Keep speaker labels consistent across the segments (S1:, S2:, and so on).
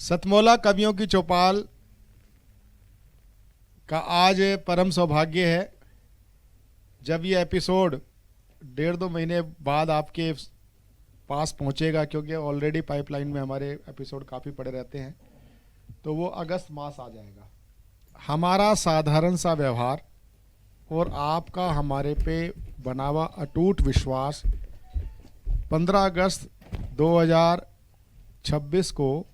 S1: सतमौला कवियों की चौपाल का आज परम सौभाग्य है जब ये एपिसोड 1.5-2 महीने बाद आपके पास पहुंचेगा, क्योंकि ऑलरेडी पाइपलाइन में हमारे एपिसोड काफ़ी पड़े रहते हैं, तो वो अगस्त मास आ जाएगा। हमारा साधारण सा व्यवहार और आपका हमारे पे बना हुआ अटूट विश्वास 15 अगस्त 2026 को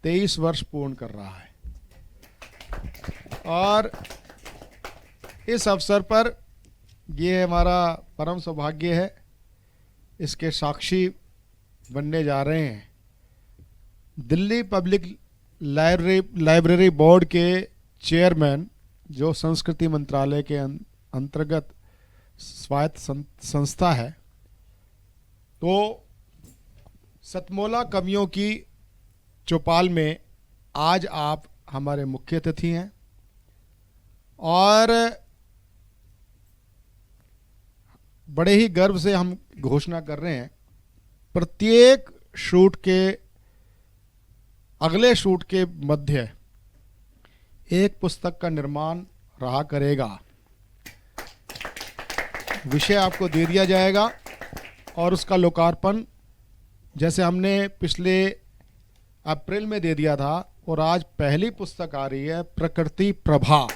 S1: 23 वर्ष पूर्ण कर रहा है। और इस अवसर पर ये हमारा परम सौभाग्य है, इसके साक्षी बनने जा रहे हैं दिल्ली पब्लिक लाइब्रेरी बोर्ड के चेयरमैन, जो संस्कृति मंत्रालय के अंतर्गत स्वायत्त संस्था है। तो सतमौला कवियों की चौपाल में आज आप हमारे मुख्य अतिथि हैं और बड़े ही गर्व से हम घोषणा कर रहे हैं, प्रत्येक शूट के अगले शूट के मध्य एक पुस्तक का निर्माण रहा करेगा। विषय आपको दे दिया जाएगा और उसका लोकार्पण जैसे हमने पिछले अप्रैल में दे दिया था, और आज पहली पुस्तक आ रही है प्रकृति प्रभा।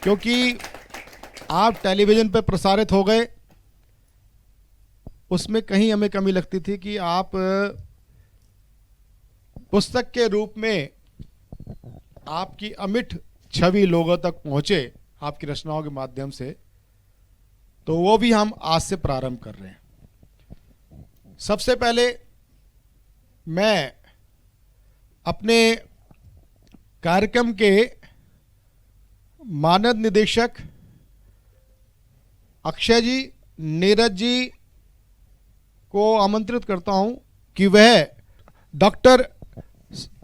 S1: क्योंकि आप टेलीविज़न पर प्रसारित हो गए, उसमें कहीं हमें कमी लगती थी कि आप पुस्तक के रूप में आपकी अमिट छवि लोगों तक पहुंचे आपकी रचनाओं के माध्यम से। तो वो भी हम आज से प्रारंभ कर रहे हैं। सबसे पहले मैं अपने कार्यक्रम के मानद निदेशक अक्षय जी, नीरज जी को आमंत्रित करता हूं कि वह डॉक्टर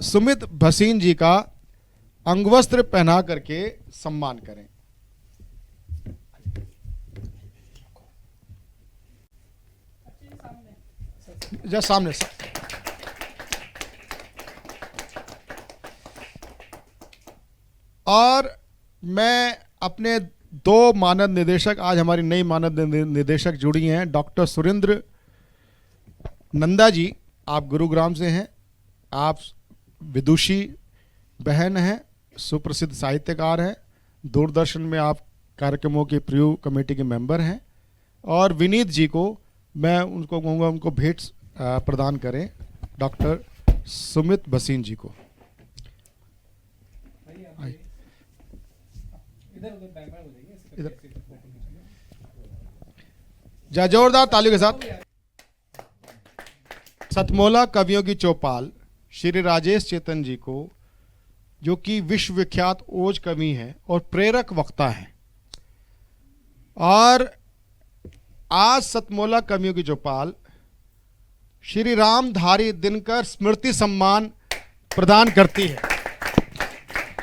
S1: सुमित भसीन जी का अंगवस्त्र पहना करके सम्मान करें। जस्ट सामने से। और मैं अपने 2 मानद निदेशक, आज हमारी नई मानद निदेशक जुड़ी हैं, डॉक्टर सुरेंद्र नंदा जी, आप गुरुग्राम से हैं, आप विदुषी बहन हैं, सुप्रसिद्ध साहित्यकार हैं, दूरदर्शन में आप कार्यक्रमों की प्रिव्यू कमेटी के मेंबर हैं। और विनीत जी को मैं उनको कहूँगा उनको भेंट प्रदान करें, डॉक्टर सुमित भसीन जी को। इधर जोरदार तालियों के साथ सतमौला कवियों की चौपाल श्री राजेश चेतन जी को, जो कि विश्वविख्यात ओज कवि हैं और प्रेरक वक्ता हैं। और आज सतमौला कवियों की चौपाल श्री रामधारी दिनकर स्मृति सम्मान प्रदान करती है।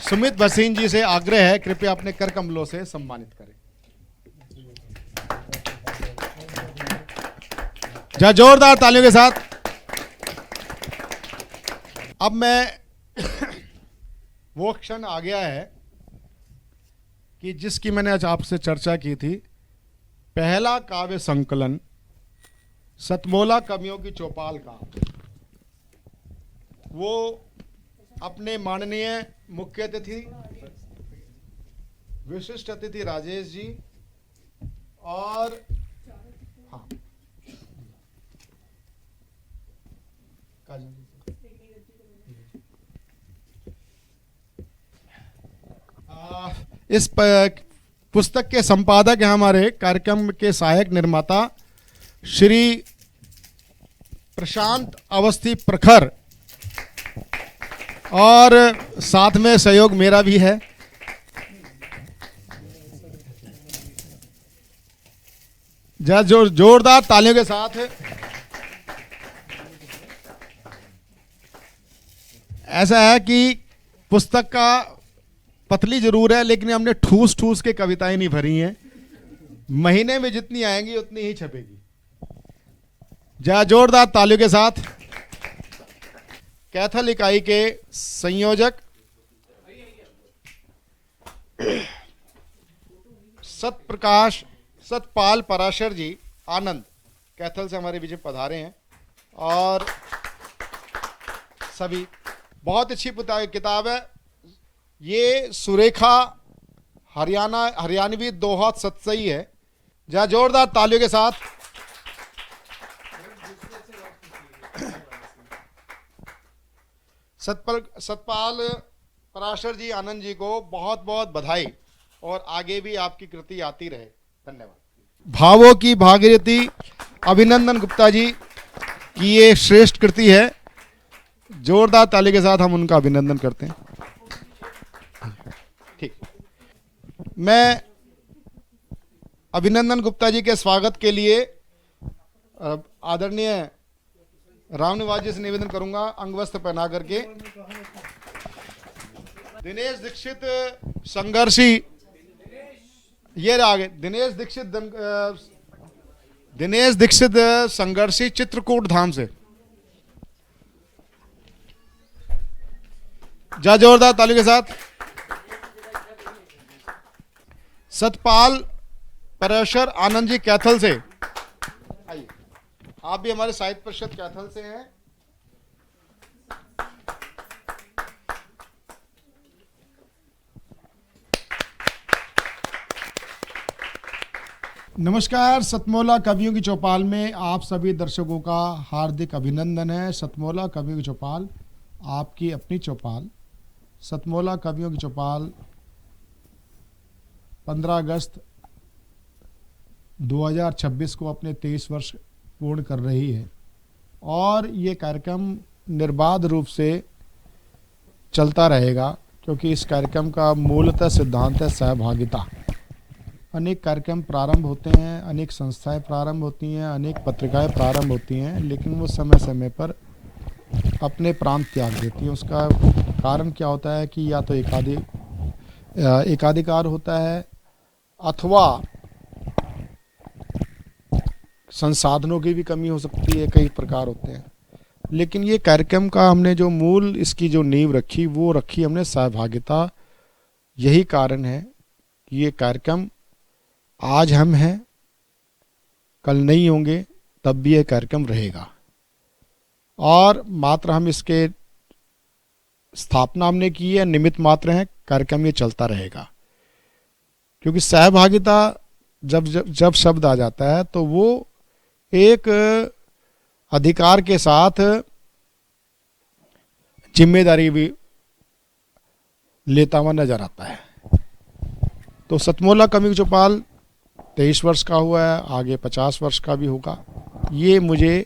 S1: सुमित भसीन जी से आग्रह है, कृपया अपने कर कमलों से सम्मानित करें। जोरदार तालियों के साथ। अब मैं वो क्षण आ गया है कि जिसकी मैंने आज आपसे चर्चा की थी, पहला काव्य संकलन सतमौला कवियों की चौपाल का, वो अपने माननीय मुख्य अतिथि विशिष्ट अतिथि राजेश जी और इस पुस्तक के संपादक हैं हमारे कार्यक्रम के सहायक निर्माता श्री प्रशांत अवस्थी प्रखर, और साथ में सहयोग मेरा भी है। जोरदार तालियों के साथ। ऐसा है कि पुस्तक का पतली जरूर है, लेकिन हमने ठूस ठूस के कविताएं नहीं भरी हैं। महीने में जितनी आएंगी उतनी ही छपेगी। जोरदार तालियों के साथ। कैथल इकाई के संयोजक सतपाल पराशर जी आनंद कैथल से हमारे बीच में पधारे हैं। और सभी बहुत अच्छी किताब है ये, सुरेखा हरियाणवी दोहा सतसई है। जरा जोरदार तालियों के साथ सतपाल पराशर जी आनंद जी को बहुत बहुत बधाई, और आगे भी आपकी कृति आती रहे। धन्यवाद। भावों की भागीरथी अभिनंदन गुप्ता जी की ये श्रेष्ठ कृति है। जोरदार ताली के साथ हम उनका अभिनंदन करते हैं। ठीक, मैं अभिनंदन गुप्ता जी के स्वागत के लिए आदरणीय राम निवास जी से निवेदन करूंगा अंगवस्त्र पहना करके। दिनेश दीक्षित संघर्षी, ये आगे दिनेश दीक्षित संघर्षी चित्रकूट धाम से। जा जोरदार ताली के साथ। सतपाल पराशर आनंद जी कैथल से, आइए आप भी हमारे साहित्य परिषद कैथल से हैं। नमस्कार, सतमोला कवियों की चौपाल में आप सभी दर्शकों का हार्दिक अभिनंदन है। सतमोला कवियों की चौपाल आपकी अपनी चौपाल। सतमोला कवियों की चौपाल 15 अगस्त 2026 को अपने 23 वर्ष पूर्ण कर रही है, और ये कार्यक्रम निर्बाध रूप से चलता रहेगा, क्योंकि इस कार्यक्रम का मूलतः सिद्धांत है सहभागिता। अनेक कार्यक्रम प्रारंभ होते हैं, अनेक संस्थाएं प्रारंभ होती हैं, अनेक पत्रिकाएं प्रारंभ होती हैं, लेकिन वो समय समय पर अपने प्राण त्याग देती हैं। उसका कारण क्या होता है कि या तो एकाधिकार होता है, अथवा संसाधनों की भी कमी हो सकती है, कई प्रकार होते हैं। लेकिन ये कार्यक्रम का हमने जो मूल इसकी जो नींव रखी वो रखी हमने सहभागिता। यही कारण है कि ये कार्यक्रम आज हम हैं, कल नहीं होंगे, तब भी ये कार्यक्रम रहेगा। और मात्र हम इसके स्थापना हमने की है, निमित्त मात्र हैं, कार्यक्रम ये चलता रहेगा। क्योंकि सहभागिता जब शब्द आ जाता है तो वो एक अधिकार के साथ जिम्मेदारी भी लेता हुआ नजर आता है। तो सतमोला कवि चौपाल 23 वर्ष का हुआ है, आगे 50 वर्ष का भी होगा। ये मुझे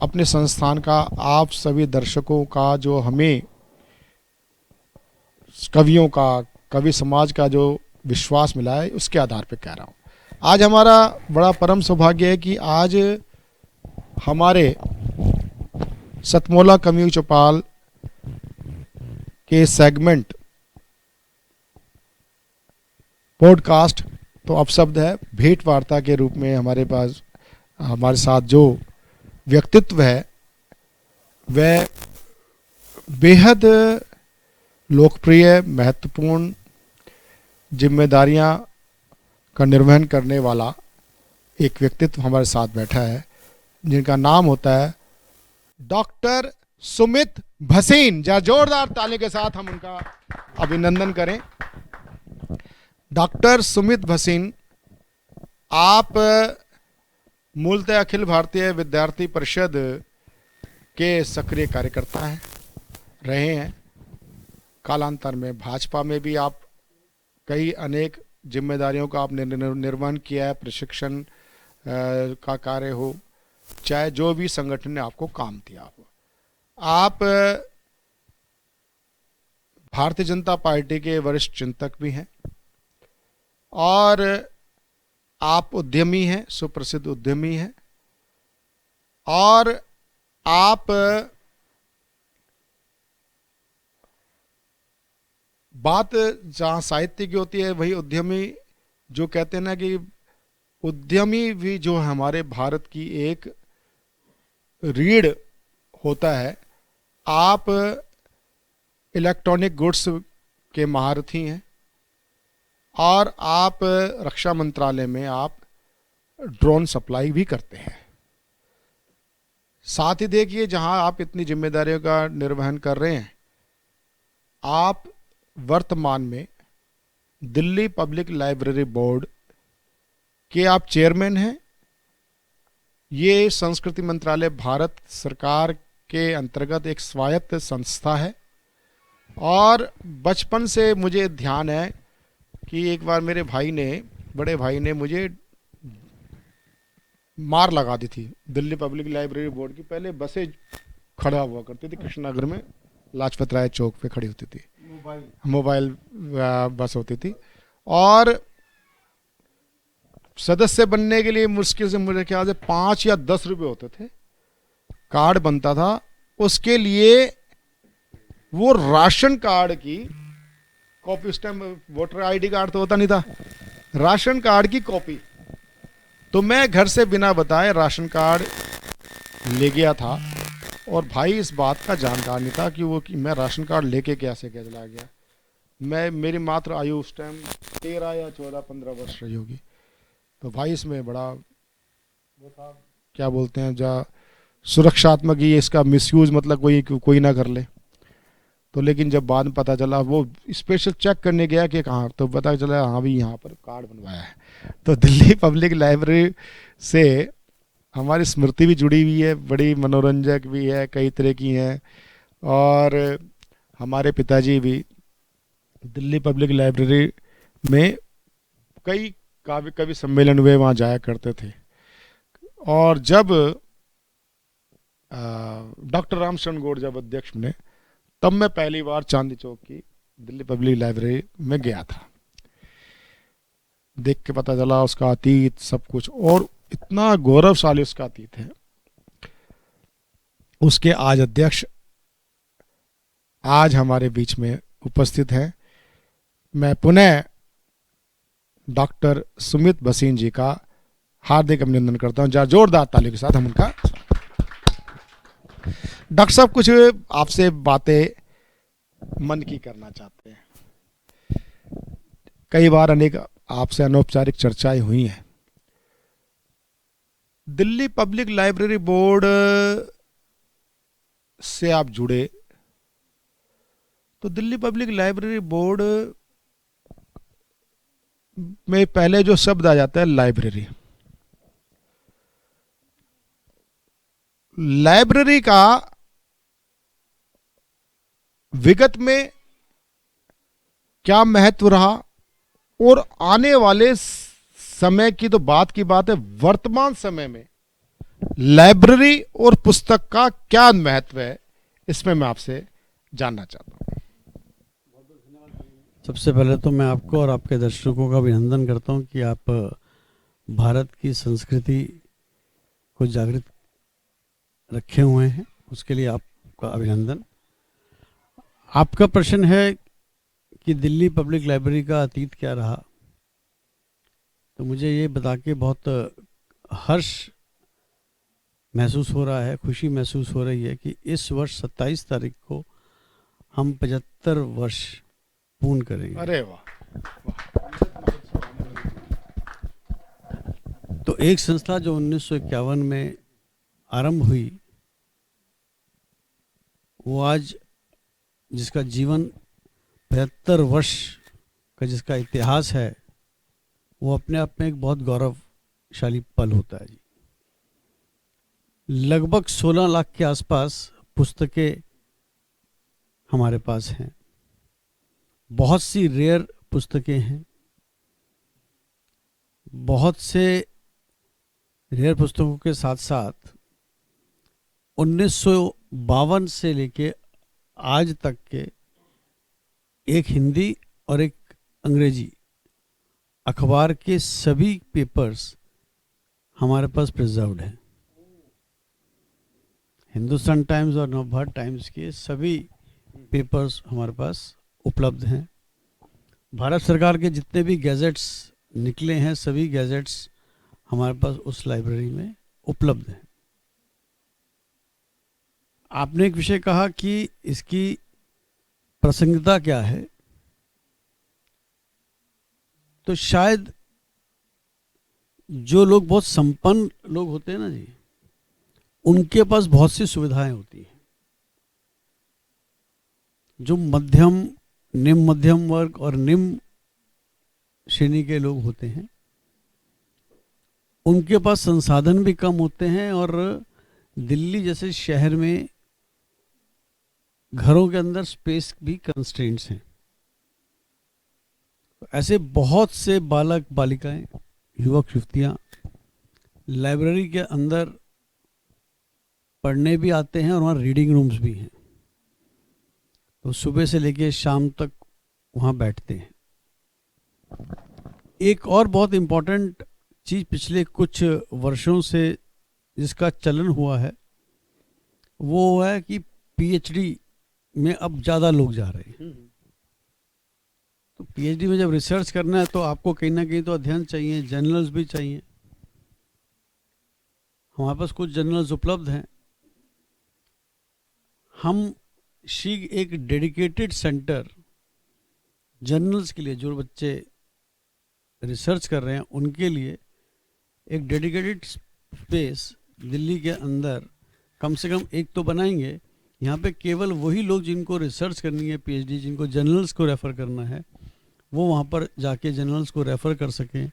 S1: अपने संस्थान का, आप सभी दर्शकों का, जो हमें कवियों का, कवि समाज का जो विश्वास मिला है, उसके आधार पर कह रहा हूँ। आज हमारा बड़ा परम सौभाग्य है कि आज हमारे सतमोला कवि चौपाल के सेगमेंट पॉडकास्ट तो अपशब्द है, भेंट वार्ता के रूप में हमारे साथ जो व्यक्तित्व है वह बेहद लोकप्रिय, महत्वपूर्ण जिम्मेदारियां का निर्वहन करने वाला एक व्यक्तित्व हमारे साथ बैठा है, जिनका नाम होता है डॉक्टर सुमित भसीन। जोरदार ताली के साथ हम उनका अभिनंदन करें। डॉक्टर सुमित भसीन, आप मूलतः अखिल भारतीय विद्यार्थी परिषद के सक्रिय कार्यकर्ता रहे हैं। कालांतर में भाजपा में भी आप कई अनेक जिम्मेदारियों का आपने निर्वहन किया है, प्रशिक्षण का कार्य हो, चाहे जो भी संगठन ने आपको काम दिया हो। आप भारतीय जनता पार्टी के वरिष्ठ चिंतक भी हैं, और आप उद्यमी हैं, सुप्रसिद्ध उद्यमी हैं, और आप बात जहाँ साहित्य की होती है वही उद्यमी, जो कहते हैं ना कि उद्यमी भी जो हमारे भारत की एक रीढ़ होता है, आप इलेक्ट्रॉनिक गुड्स के महारथी हैं और आप रक्षा मंत्रालय में आप ड्रोन सप्लाई भी करते हैं। साथ ही देखिए, जहां आप इतनी जिम्मेदारियों का निर्वहन कर रहे हैं, आप वर्तमान में दिल्ली पब्लिक लाइब्रेरी बोर्ड के आप चेयरमैन हैं। ये संस्कृति मंत्रालय भारत सरकार के अंतर्गत एक स्वायत्त संस्था है और बचपन से मुझे ध्यान है कि एक बार मेरे बड़े भाई ने मुझे मार लगा दी थी। दिल्ली पब्लिक लाइब्रेरी बोर्ड की पहले बसें खड़ा हुआ करती थी कृष्णनगर में, लाजपत राय चौक पे खड़ी होती थी, मोबाइल बस होती थी, और सदस्य बनने के लिए मुश्किल से मुझे ख्याल से 5 या 10 रुपए होते थे। कार्ड बनता था, उसके लिए वो राशन कार्ड की कॉपी, उस टाइम वोटर आईडी कार्ड तो होता नहीं था, राशन कार्ड की कॉपी, तो मैं घर से बिना बताए राशन कार्ड ले गया था और भाई इस बात का जानकार नहीं था कि मैं राशन कार्ड लेके कैसे चला गया। मेरी मात्र आयु उस टाइम 13 या 14-15 वर्ष रही होगी। तो भाई इसमें बड़ा वो था, क्या बोलते हैं, जो सुरक्षात्मक ही इसका मिसयूज मतलब कोई ना कर ले। तो लेकिन जब बाद में पता चला, वो स्पेशल चेक करने गया कि कहाँ, तो पता चला हाँ भी यहाँ पर कार्ड बनवाया है। तो दिल्ली पब्लिक लाइब्रेरी से हमारी स्मृति भी जुड़ी हुई है, बड़ी मनोरंजक भी है, कई तरह की हैं। और हमारे पिताजी भी दिल्ली पब्लिक लाइब्रेरी में कई कवि सम्मेलन हुए, वहाँ जाया करते थे। और जब डॉक्टर रामचंद्र गौड़ जब अध्यक्ष बने, तब मैं पहली बार चांदी चौक की दिल्ली पब्लिक लाइब्रेरी में गया था। देख के पता चला उसका अतीत सब कुछ, और इतना गौरवशाली उसका अतीत है। उसके आज अध्यक्ष आज हमारे बीच में उपस्थित हैं। मैं पुनः डॉक्टर सुमित भसीन जी का हार्दिक अभिनंदन करता हूं। जोरदार ताली के साथ हम उनका। डॉक्टर साहब कुछ आपसे बातें मन की करना चाहते हैं। कई बार अनेक आपसे अनौपचारिक चर्चाएं हुई हैं। दिल्ली पब्लिक लाइब्रेरी बोर्ड से आप जुड़े, तो दिल्ली पब्लिक लाइब्रेरी बोर्ड में पहले जो शब्द आ जाता है लाइब्रेरी, लाइब्रेरी का विगत में क्या महत्व रहा और आने वाले समय की तो बात की बात है, वर्तमान समय में लाइब्रेरी और पुस्तक का क्या महत्व है, इसमें मैं आपसे जानना चाहता हूं।
S2: सबसे पहले तो मैं आपको और आपके दर्शकों का अभिनंदन करता हूं कि आप भारत की संस्कृति को जागृत रखे हुए हैं, उसके लिए आपका अभिनंदन। आपका प्रश्न है कि दिल्ली पब्लिक लाइब्रेरी का अतीत क्या रहा, तो मुझे ये बता के बहुत हर्ष महसूस हो रहा है, खुशी महसूस हो रही है कि इस वर्ष 27 तारीख को हम 75 वर्ष पूर्ण करेंगे।
S1: अरे वाह।
S2: तो एक संस्था जो 1951 में आरंभ हुई, वो आज जिसका जीवन 75 वर्ष का जिसका इतिहास है, वो अपने आप में एक बहुत गौरवशाली पल होता है जी। लगभग 16 लाख के आसपास पुस्तकें हमारे पास हैं, बहुत सी रेयर पुस्तकें हैं। बहुत से रेयर पुस्तकों के साथ साथ 1952 से लेके आज तक के एक हिंदी और एक अंग्रेजी अखबार के सभी पेपर्स हमारे पास प्रिजर्व्ड हैं। हिंदुस्तान टाइम्स और नवभारत टाइम्स के सभी पेपर्स हमारे पास उपलब्ध हैं। भारत सरकार के जितने भी गैजेट्स निकले हैं, सभी गैजेट्स हमारे पास उस लाइब्रेरी में उपलब्ध हैं। आपने एक विषय कहा कि इसकी प्रासंगिकता क्या है, तो शायद जो लोग बहुत संपन्न लोग होते हैं ना जी, उनके पास बहुत सी सुविधाएं होती हैं। जो मध्यम, निम्न मध्यम वर्ग और निम्न श्रेणी के लोग होते हैं, उनके पास संसाधन भी कम होते हैं और दिल्ली जैसे शहर में घरों के अंदर स्पेस भी कंस्ट्रेंट्स हैं। ऐसे बहुत से बालक बालिकाएं, युवक युवतियां लाइब्रेरी के अंदर पढ़ने भी आते हैं और वहाँ रीडिंग रूम्स भी हैं, तो सुबह से लेकर शाम तक वहाँ बैठते हैं। एक और बहुत इम्पोर्टेंट चीज़ पिछले कुछ वर्षों से जिसका चलन हुआ है वो है कि पीएचडी में अब ज़्यादा लोग जा रहे हैं। तो पीएचडी में जब रिसर्च करना है तो आपको कहीं ना कहीं तो अध्ययन चाहिए, जर्नल्स भी चाहिए। हमारे पास कुछ जर्नल्स उपलब्ध हैं। हम शीघ्र एक डेडिकेटेड सेंटर जर्नल्स के लिए, जो बच्चे रिसर्च कर रहे हैं उनके लिए एक डेडिकेटेड स्पेस दिल्ली के अंदर कम से कम एक तो बनाएंगे। यहाँ पे केवल वही लोग जिनको रिसर्च करनी है, पीएचडी, जिनको जर्नल्स को रेफ़र करना है, वो वहाँ पर जाके जर्नल्स को रेफ़र कर सकें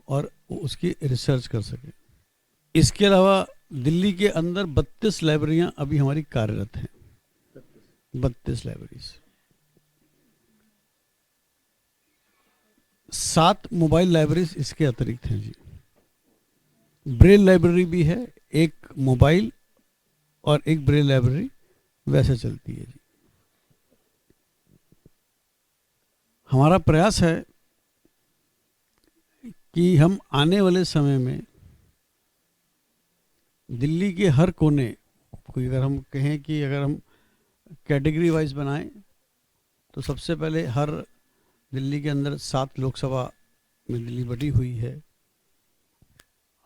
S2: और उसकी रिसर्च कर सकें। इसके अलावा दिल्ली के अंदर 32 लाइब्रेरियाँ अभी हमारी कार्यरत हैं। 32 लाइब्रेरीज, 7 मोबाइल लाइब्रेरीज इसके अतिरिक्त हैं जी। ब्रेल लाइब्रेरी भी है, एक मोबाइल और एक ब्रेल लाइब्रेरी वैसे चलती है जी। हमारा प्रयास है कि हम आने वाले समय में दिल्ली के हर कोने, कोई अगर हम कहें कि अगर हम कैटेगरी वाइज बनाएं तो सबसे पहले हर दिल्ली के अंदर 7 लोकसभा में दिल्ली बटी हुई है।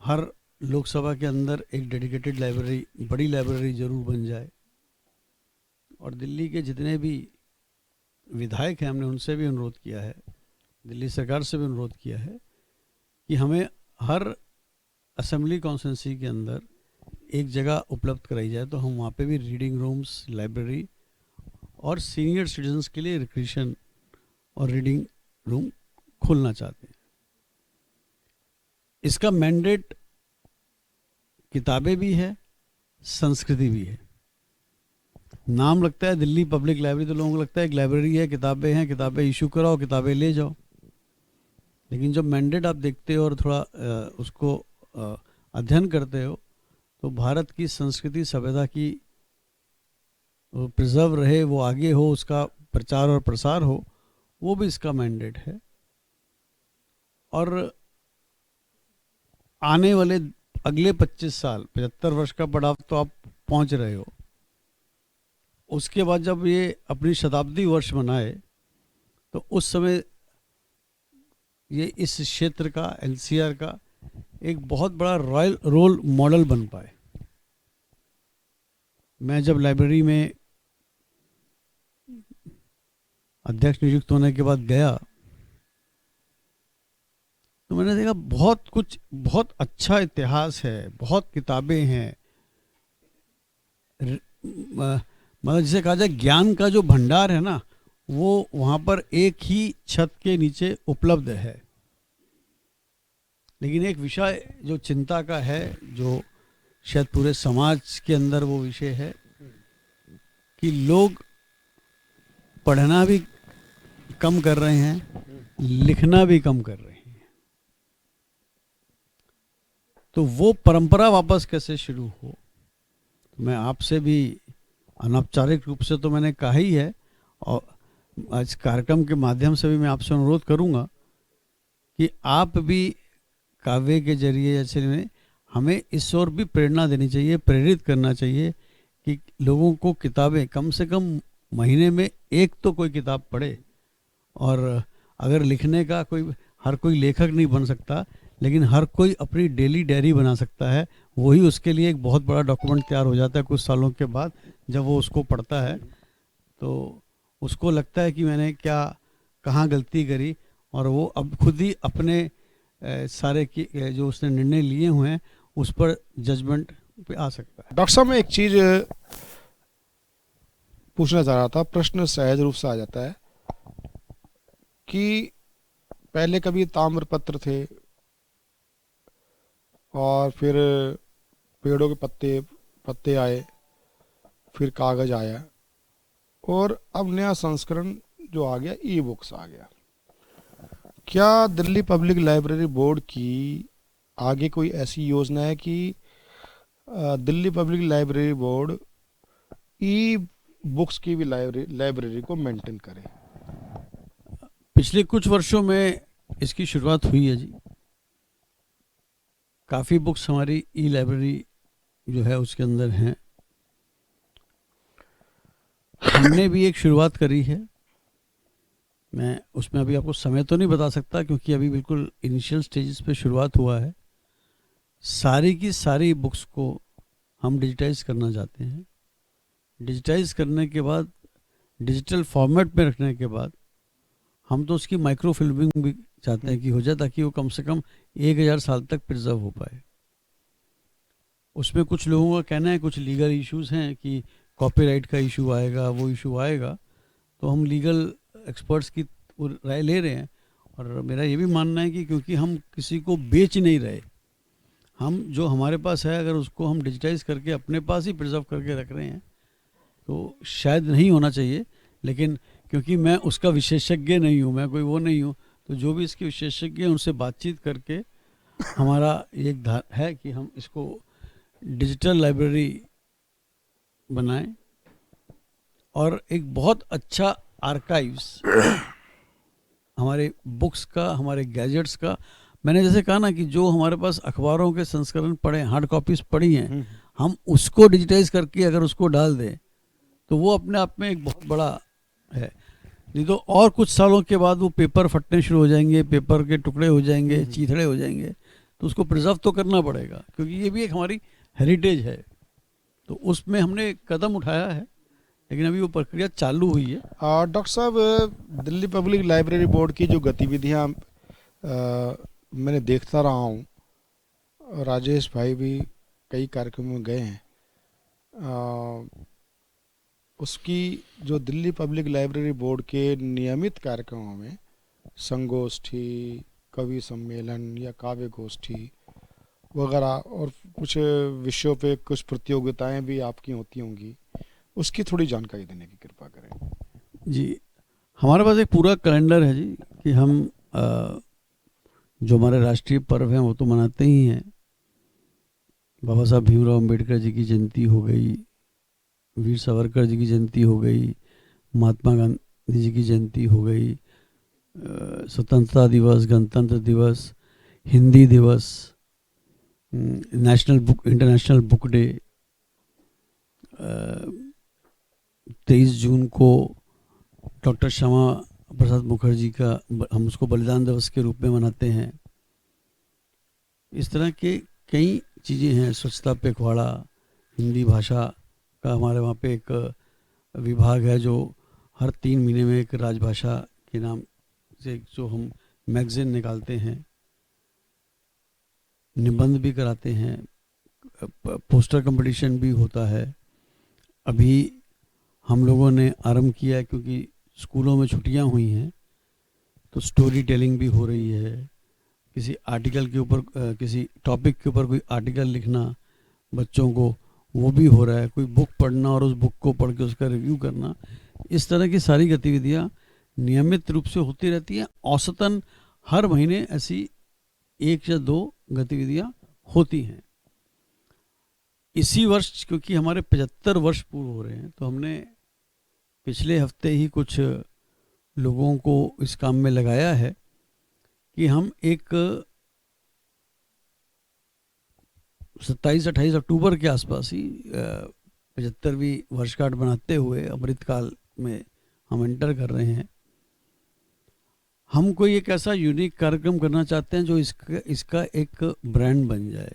S2: हर लोकसभा के अंदर एक डेडिकेटेड लाइब्रेरी, बड़ी लाइब्रेरी जरूर बन जाए। और दिल्ली के जितने भी विधायक हैं, हमने उनसे भी अनुरोध किया है, दिल्ली सरकार से भी अनुरोध किया है कि हमें हर असेंबली कॉन्स्टिट्यूंसी के अंदर एक जगह उपलब्ध कराई जाए, तो हम वहाँ पे भी रीडिंग रूम्स, लाइब्रेरी और सीनियर सिटीजन्स के लिए रिक्रिएशन और रीडिंग रूम खोलना चाहते हैं। इसका मैंडेट किताबें भी है, संस्कृति भी है। नाम लगता है दिल्ली पब्लिक लाइब्रेरी, तो लोगों को लगता है एक लाइब्रेरी है, किताबें हैं, किताबें इशू कराओ, किताबें ले जाओ। लेकिन जब मैंडेट आप देखते हो और थोड़ा उसको अध्ययन करते हो, तो भारत की संस्कृति सभ्यता की प्रिजर्व रहे, वो आगे हो, उसका प्रचार और प्रसार हो, वो भी इसका मैंडेट है। और आने वाले अगले 25 साल, 75 वर्ष का पड़ाव तो आप पहुंच रहे हो। उसके बाद जब ये अपनी शताब्दी वर्ष मनाए तो उस समय ये इस क्षेत्र का, एनसीआर का एक बहुत बड़ा रॉयल रोल मॉडल बन पाए। मैं जब लाइब्रेरी में अध्यक्ष नियुक्त होने के बाद गया तो मैंने देखा बहुत कुछ, बहुत अच्छा इतिहास है, बहुत किताबें हैं। मतलब जिसे कहा जाए ज्ञान का जो भंडार है ना, वो वहाँ पर एक ही छत के नीचे उपलब्ध है। लेकिन एक विषय जो चिंता का है, जो शायद पूरे समाज के अंदर वो विषय है कि लोग पढ़ना भी कम कर रहे हैं, लिखना भी कम कर रहे हैं। तो वो परंपरा वापस कैसे शुरू हो। तो मैं आपसे भी अनौपचारिक रूप से तो मैंने कहा ही है, और आज कार्यक्रम के माध्यम से भी मैं आपसे अनुरोध करूंगा कि आप भी काव्य के जरिए जैसे में हमें इस ओर भी प्रेरणा देनी चाहिए, प्रेरित करना चाहिए कि लोगों को किताबें कम से कम महीने में एक तो कोई किताब पढ़े। और अगर लिखने का हर कोई लेखक नहीं बन सकता, लेकिन हर कोई अपनी डेली डायरी बना सकता है। वही उसके लिए एक बहुत बड़ा डॉक्यूमेंट तैयार हो जाता है कुछ सालों के बाद। जब वो उसको पढ़ता है तो उसको लगता है कि मैंने क्या कहाँ गलती करी, और वो अब खुद ही अपने सारे की जो उसने निर्णय लिए हुए हैं उस पर जजमेंट पे आ सकता है।
S1: डॉक्टर साहब, मैं एक चीज पूछना चाह रहा था, प्रश्न सहज रूप से आ जाता है कि पहले कभी ताम्रपत्र थे और फिर पेड़ों के पत्ते पत्ते आए, फिर कागज आया, और अब नया संस्करण जो आ गया, ई बुक्स आ गया। क्या दिल्ली पब्लिक लाइब्रेरी बोर्ड की आगे कोई ऐसी योजना है कि Delhi public library board e books की भी लाइब्रेरी को मेंटेन करे?
S2: पिछले कुछ वर्षों में इसकी शुरुआत हुई है जी। काफ़ी बुक्स हमारी ई लाइब्रेरी जो है उसके अंदर हैं। हमने भी एक शुरुआत करी है। मैं उसमें अभी आपको समय तो नहीं बता सकता क्योंकि अभी बिल्कुल इनिशियल स्टेजेस पे शुरुआत हुआ है। सारी की सारी बुक्स को हम डिजिटाइज करना चाहते हैं। डिजिटाइज करने के बाद, डिजिटल फॉर्मेट में रखने के बाद, हम तो उसकी माइक्रो फिल्मिंग भी चाहते हैं कि हो जाए, ताकि वो कम से कम 1000 साल तक प्रिजर्व हो पाए। उसमें कुछ लोगों का कहना है कुछ लीगल इश्यूज हैं कि कॉपीराइट का इशू आएगा, वो इशू आएगा, तो हम लीगल एक्सपर्ट्स की राय ले रहे हैं। और मेरा ये भी मानना है कि क्योंकि हम किसी को बेच नहीं रहे, हम जो हमारे पास है अगर उसको हम डिजिटाइज करके अपने पास ही प्रिजर्व करके रख रहे हैं तो शायद नहीं होना चाहिए। लेकिन क्योंकि मैं उसका विशेषज्ञ नहीं हूँ, मैं कोई वो नहीं हूँ, तो जो भी इसके विशेषज्ञ हैं उनसे बातचीत करके हमारा एक है कि हम इसको डिजिटल लाइब्रेरी बनाएं और एक बहुत अच्छा आर्काइव्स हमारे बुक्स का, हमारे गैजेट्स का। मैंने जैसे कहा ना कि जो हमारे पास अखबारों के संस्करण पड़े, हार्ड कॉपीज पड़ी हैं, हम उसको डिजिटाइज करके अगर उसको डाल दें तो वो अपने आप में एक बहुत बड़ा है। नहीं तो और कुछ सालों के बाद वो पेपर फटने शुरू हो जाएंगे, पेपर के टुकड़े हो जाएंगे, चीथड़े हो जाएंगे, तो उसको प्रिजर्व तो करना पड़ेगा क्योंकि ये भी एक हमारी हेरिटेज है। तो उसमें हमने कदम उठाया है, लेकिन अभी वो प्रक्रिया चालू हुई है।
S1: डॉक्टर साहब, दिल्ली पब्लिक लाइब्रेरी बोर्ड की जो गतिविधियां मैंने देखता रहा हूँ, राजेश भाई भी कई कार्यक्रमों में गए हैं, उसकी जो दिल्ली पब्लिक लाइब्रेरी बोर्ड के नियमित कार्यक्रमों में संगोष्ठी, कवि सम्मेलन या काव्य गोष्ठी वगैरह और कुछ विषयों पे कुछ प्रतियोगिताएं भी आपकी होती होंगी, उसकी थोड़ी जानकारी देने की कृपा करें।
S2: जी, हमारे पास एक पूरा कैलेंडर है जी कि हम जो हमारे राष्ट्रीय पर्व हैं वो तो मनाते ही हैं। बाबा साहब भीमराव अम्बेडकर जी की जयंती हो गई, वीर सावरकर जी की जयंती हो गई, महात्मा गांधी जी की जयंती हो गई, स्वतंत्रता दिवस, गणतंत्र दिवस, हिंदी दिवस, इंटरनेशनल बुक डे, 23 जून को डॉक्टर श्यामा प्रसाद मुखर्जी का हम उसको बलिदान दिवस के रूप में मनाते हैं। इस तरह के कई चीज़ें हैं। स्वच्छता पखवाड़ा, हिंदी भाषा का हमारे वहाँ पे एक विभाग है जो हर 3 महीने में एक राजभाषा के नाम से जो हम मैगजीन निकालते हैं, निबंध भी कराते हैं, पोस्टर कंपटीशन भी होता है। अभी हम लोगों ने आरंभ किया है क्योंकि स्कूलों में छुट्टियां हुई हैं तो स्टोरी टेलिंग भी हो रही है। किसी आर्टिकल के ऊपर, किसी टॉपिक के ऊपर कोई आर्टिकल लिखना बच्चों को, वो भी हो रहा है। कोई बुक पढ़ना और उस बुक को पढ़ के उसका रिव्यू करना, इस तरह की सारी गतिविधियां नियमित रूप से होती रहती हैं। औसतन हर महीने ऐसी 1 या 2 गतिविधियां होती हैं। इसी वर्ष क्योंकि हमारे 75 वर्ष पूर्ण हो रहे हैं तो हमने पिछले हफ्ते ही कुछ लोगों को इस काम में लगाया है कि हम एक 27-28 अक्टूबर के आसपास ही 75वीं वर्षगांठ बनाते हुए अमृतकाल में हम एंटर कर रहे हैं। हम कोई एक ऐसा यूनिक कार्यक्रम करना चाहते हैं जो इसका एक ब्रांड बन जाए।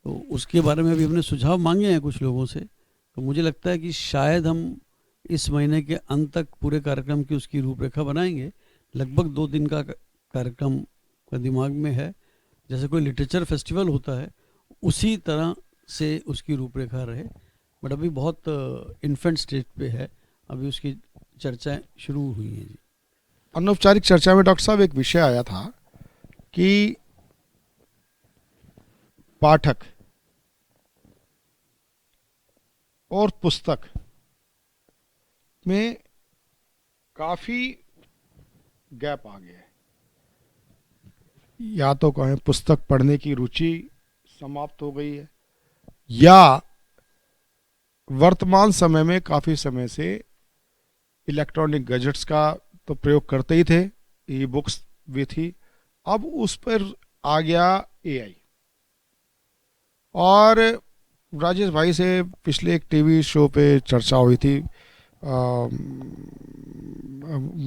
S2: तो उसके बारे में भी हमने सुझाव मांगे हैं कुछ लोगों से। तो मुझे लगता है कि शायद हम इस महीने के अंत तक पूरे कार्यक्रम की उसकी रूपरेखा बनाएंगे। लगभग 2 दिन का कार्यक्रम का दिमाग में है, जैसे कोई लिटरेचर फेस्टिवल होता है उसी तरह से उसकी रूपरेखा रहे। बट अभी बहुत इन्फेंट स्टेज पे है, अभी उसकी चर्चाएं शुरू हुई हैं जी।
S1: अनौपचारिक चर्चा में डॉक्टर साहब एक विषय आया था कि पाठक और पुस्तक में काफी गैप आ गया है। या तो कहें पुस्तक पढ़ने की रुचि समाप्त हो गई है, या वर्तमान समय में काफी समय से इलेक्ट्रॉनिक गैजेट्स का तो प्रयोग करते ही थे, ई बुक्स भी थी, अब उस पर आ गया एआई। और राजेश भाई से पिछले एक टीवी शो पे चर्चा हुई थी,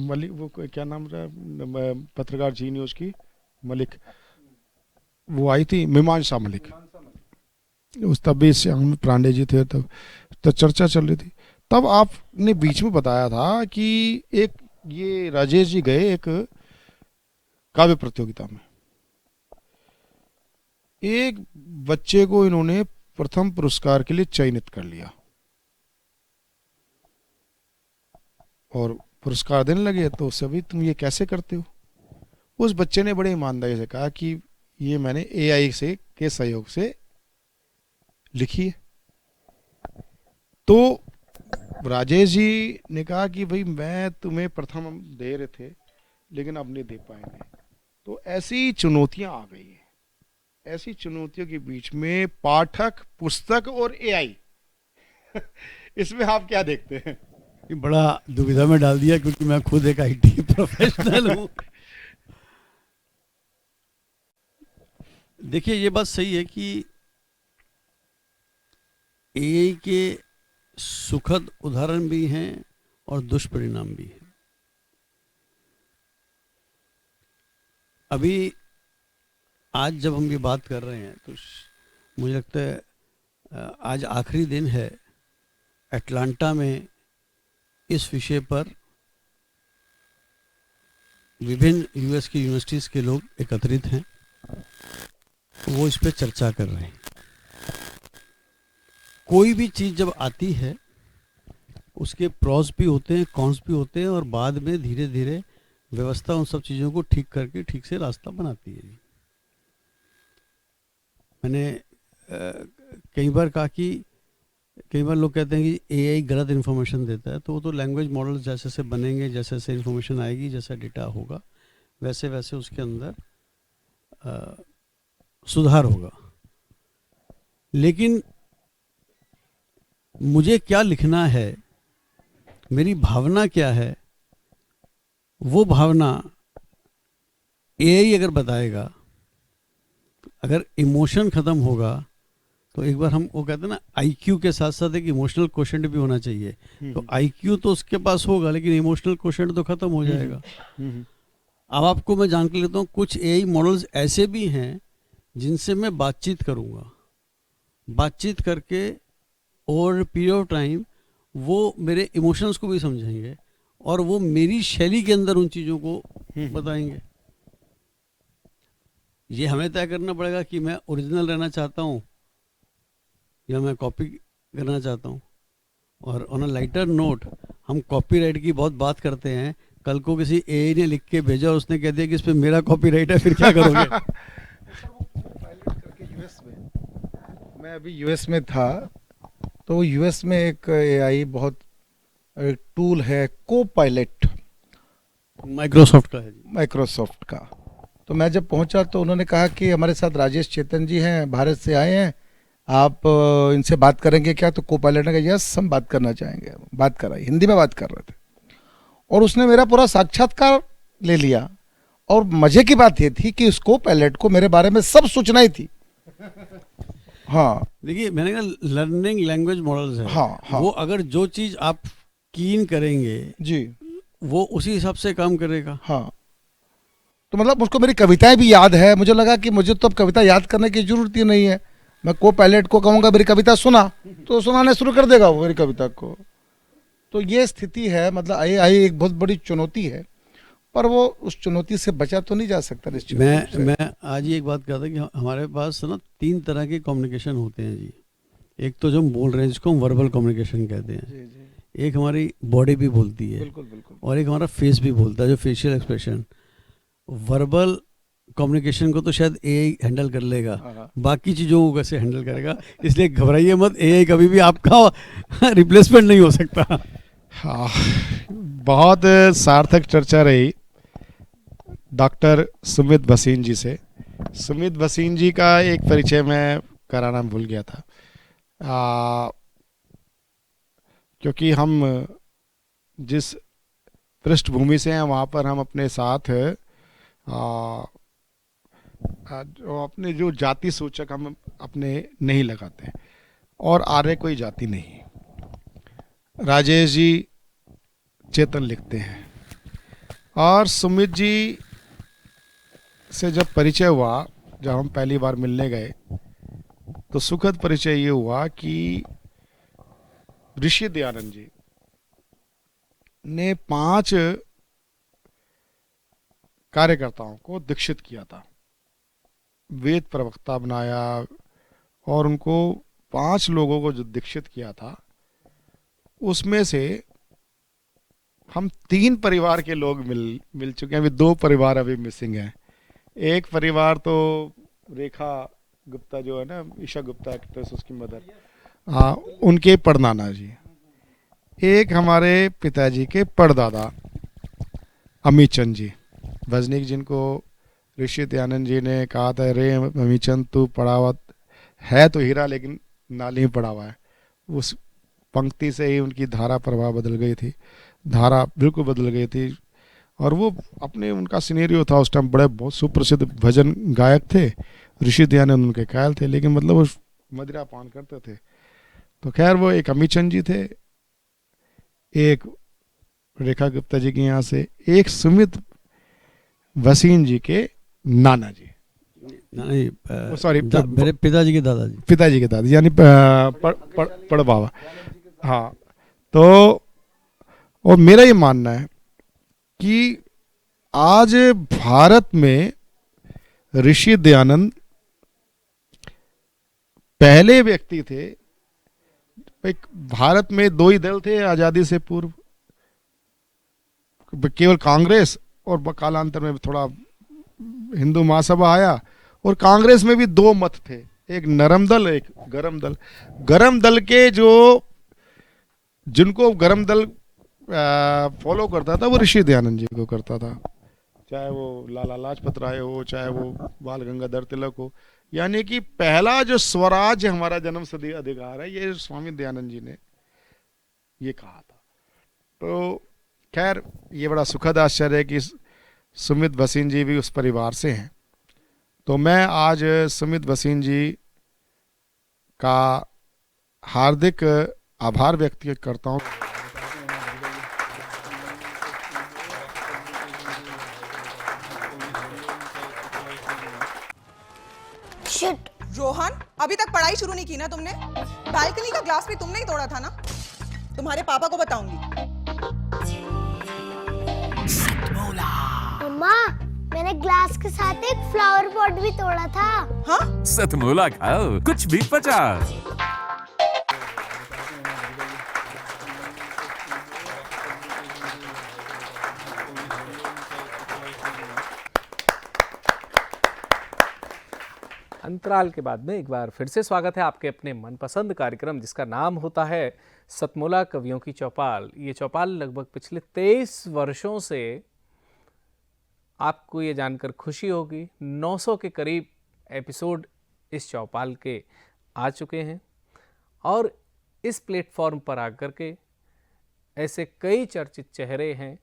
S1: मलिक, वो क्या नाम रहा पत्रकार जी न्यूज़ की, मलिक, वो आई थी मीमांसा मलिक, उस तब भी श्याम पांडे जी थे, तब तो चर्चा चल रही थी। तब आपने बीच में बताया था कि एक ये राजेश जी गए एक काव्य प्रतियोगिता में, एक बच्चे को इन्होंने प्रथम पुरस्कार के लिए चयनित कर लिया और पुरस्कार देने लगे। तो सभी तुम ये कैसे करते हो? उस बच्चे ने बड़े ईमानदारी से कहा कि ये मैंने एआई से के सहयोग से लिखी है। तो राजेश जी ने कहा कि भाई मैं तुम्हें प्रथम दे रहे थे लेकिन अब नहीं दे पाएंगे। तो ऐसी चुनौतियां आ गई हैं। ऐसी चुनौतियों के बीच में पाठक, पुस्तक और एआई इसमें आप क्या देखते हैं?
S2: ये बड़ा दुविधा में डाल दिया, क्योंकि मैं खुद एक आईटी प्रोफेशनल हूँ। देखिए, ये बात सही है कि एआई के सुखद उदाहरण भी हैं और दुष्परिणाम भी हैं। अभी आज जब हम ये बात कर रहे हैं तो मुझे लगता है आज आखिरी दिन है। अटलांटा में इस विषय पर विभिन्न यूएस की यूनिवर्सिटीज़ के लोग एकत्रित हैं, वो इस पे चर्चा कर रहे हैं। कोई भी चीज़ जब आती है उसके प्रॉस भी होते हैं, कॉन्स भी होते हैं, और बाद में धीरे धीरे व्यवस्था उन सब चीज़ों को ठीक करके ठीक से रास्ता बनाती है। मैंने कई बार कहा कि कई बार लोग कहते हैं कि एआई गलत इन्फॉर्मेशन देता है, तो वो तो लैंग्वेज मॉडल जैसे से बनेंगे, जैसे जैसे इन्फॉर्मेशन आएगी, जैसा डेटा होगा, वैसे वैसे उसके अंदर सुधार होगा। लेकिन मुझे क्या लिखना है, मेरी भावना क्या है, वो भावना एआई अगर बताएगा। अगर इमोशन खत्म होगा तो एक बार हम वो कहते हैं ना, आईक्यू के साथ साथ एक इमोशनल क्वोशेंट भी होना चाहिए। तो आईक्यू तो उसके पास होगा लेकिन इमोशनल क्वोशेंट तो खत्म हो जाएगा। अब आपको मैं जान के लेता हूँ, कुछ एआई मॉडल्स ऐसे भी हैं जिनसे मैं बातचीत करूँगा, बातचीत करके ओवर पीरियड ऑफ टाइम वो मेरे इमोशंस को भी समझेंगे और वो मेरी शैली के अंदर उन चीज़ों को बताएंगे। ये हमें तय करना पड़ेगा कि मैं ओरिजिनल रहना चाहता हूँ या मैं कॉपी करना चाहता हूँ। और ऑन अ लाइटर नोट, हम कॉपीराइट की बहुत बात करते हैं। कल को किसी एआई ने लिख के भेजा और उसने कह दिया कि इस पे मेरा कॉपीराइट है, फिर क्या करोगे?
S3: यूएस में, मैं अभी यूएस में था, तो यूएस में एक एआई बहुत एक टूल है, कोपायलट,
S2: माइक्रोसॉफ्ट का है जी।
S3: माइक्रोसॉफ्ट का। तो मैं जब पहुंचा तो उन्होंने कहा कि हमारे साथ राजेश चेतन जी हैं, भारत से आए हैं, आप इनसे बात करेंगे क्या? तो कोपायलट ने कहा यस, हम बात करना चाहेंगे। बात कराई, हिंदी में बात कर रहे थे और उसने मेरा पूरा साक्षात्कार ले लिया। और मजे की बात ये थी कि उस कोपायलट को मेरे बारे में सब सूचना ही थी। हाँ,
S2: देखिए, मैंने कहा लर्निंग लैंग्वेज मॉडल्स है।
S3: हाँ, हाँ,
S2: वो अगर जो चीज़ आप कीन करेंगे
S3: जी,
S2: वो उसी हिसाब से काम करेगा।
S3: हाँ। तो मतलब उसको मेरी कविताएं भी याद है। मुझे लगा कि मुझे तो अब कविता याद करने की जरूरत ही नहीं है, मैं को पायलट को कहूँगा मेरी कविता सुना तो सुनाने शुरू कर देगा वो मेरी कविता को। तो ये स्थिति है, मतलब AI एक बहुत बड़ी चुनौती है, पर वो उस चुनौती से बचा तो नहीं जा सकता निश्चित रूप से।
S2: मैं आज ही एक बात कहता कि हमारे पास ना 3 तरह के कम्युनिकेशन होते हैं जी। एक तो जो हम बोल रहे हैं जिसको हम वर्बल कम्युनिकेशन कहते हैं,
S3: जी जी
S2: एक हमारी बॉडी भी बोलती है,
S3: बिल्कुल बिल्कुल।
S2: और एक हमारा फेस भी बोलता है, जो फेशियल एक्सप्रेशन। वर्बल कम्युनिकेशन को तो शायद AI हैंडल कर लेगा,
S3: हाँ।
S2: बाकी चीज़ों को कैसे हैंडल करेगा, इसलिए घबराइए मत, AI कभी भी आपका रिप्लेसमेंट नहीं हो सकता।
S1: हाँ, बहुत सार्थक चर्चा रही डॉक्टर सुमित भसीन जी से। सुमित भसीन जी का एक परिचय मैं कराना भूल गया था, क्योंकि हम जिस पृष्ठभूमि से हैं वहाँ पर हम अपने साथ जो अपने जो जाति सूचक हम अपने नहीं लगाते, और आर्य कोई जाति नहीं। राजेश जी चेतन लिखते हैं, और सुमित जी से जब परिचय हुआ, जब हम पहली बार मिलने गए, तो सुखद परिचय ये हुआ कि ऋषि दयानंद जी ने 5 कार्यकर्ताओं को दीक्षित किया था, वेद प्रवक्ता बनाया, और उनको 5 लोगों को जो दीक्षित किया था उसमें से हम 3 परिवार के लोग मिल चुके हैं। अभी 2 परिवार अभी मिसिंग हैं। एक परिवार तो रेखा गुप्ता जो है ना, ईशा गुप्ता एक्ट्रेस, उसकी मदर, हाँ, उनके परनाना जी। एक हमारे पिताजी के परदादा अमीचंद जी वजनिक, जिनको ऋषि दयानंद जी ने कहा था, रे अमीचंद तू पढ़ा हुआ है तो हीरा, लेकिन नाली में पड़ा हुआ है। उस पंक्ति से ही उनकी धारा प्रवाह बदल गई थी, धारा बिल्कुल बदल गई थी। और वो अपने, उनका सिनेरियो था उस टाइम, बड़े बहुत सुप्रसिद्ध भजन गायक थे, ऋषि दयानंद उनके कायल थे, लेकिन मतलब वो मदिरा पान करते थे। तो खैर वो एक अमीचंद जी थे, एक रेखा गुप्ता जी के यहाँ से, एक सुमित भसीन जी के नाना जी,
S2: नहीं,
S1: सॉरी
S2: मेरे पिताजी के दादाजी,
S1: पिताजी के दादा, यानी पड़ बाबा। हाँ, तो और मेरा ये मानना है कि आज भारत में ऋषि दयानंद पहले व्यक्ति थे। एक भारत में 2 ही दल थे आजादी से पूर्व, केवल कांग्रेस, और कालांतर में थोड़ा हिंदू महासभा आया, और कांग्रेस में भी 2 मत थे, एक नरम दल, एक गरम दल। गरम दल के जो, जिनको गरम दल फॉलो करता था, वो ऋषि दयानंद जी को करता था, चाहे वो लाला लाजपत राय हो, चाहे वो बाल गंगाधर तिलक हो। यानी कि पहला जो स्वराज हमारा जन्मसिद्ध अधिकार है, ये स्वामी दयानंद जी ने ये कहा था। तो खैर ये बड़ा सुखद आश्चर्य है कि सुमित भसीन जी भी उस परिवार से हैं। तो मैं आज सुमित भसीन जी का हार्दिक आभार व्यक्त करता हूँ।
S4: शिट।
S5: रोहन, अभी तक पढ़ाई शुरू नहीं की ना तुमने? बालकनी का ग्लास भी तुमने ही तोड़ा था ना? तुम्हारे पापा को बताऊंगी।
S4: मम्मा, मैंने ग्लास के साथ एक फ्लावर पॉट भी तोड़ा था।
S5: हाँ?
S6: सतमोला खाओ, कुछ भी पचा।
S7: अंतराल के बाद में एक बार फिर से स्वागत है आपके अपने मनपसंद कार्यक्रम, जिसका नाम होता है सतमोला कवियों की चौपाल। ये चौपाल लगभग पिछले 23 वर्षों से, आपको ये जानकर खुशी होगी, 900 के करीब एपिसोड इस चौपाल के आ चुके हैं। और इस प्लेटफॉर्म पर आकर के ऐसे कई चर्चित चेहरे हैं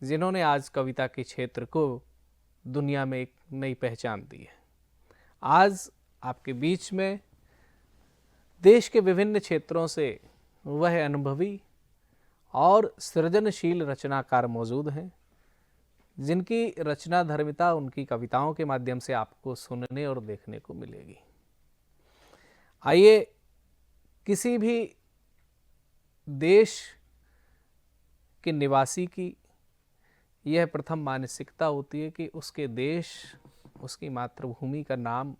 S7: जिन्होंने आज कविता के क्षेत्र को दुनिया में एक नई पहचान दी है। आज आपके बीच में देश के विभिन्न क्षेत्रों से वह अनुभवी और सृजनशील रचनाकार मौजूद हैं, जिनकी रचना धर्मिता उनकी कविताओं के माध्यम से आपको सुनने और देखने को मिलेगी। आइए, किसी भी देश के निवासी की यह प्रथम मानसिकता होती है कि उसके देश, उसकी मातृभूमि का नाम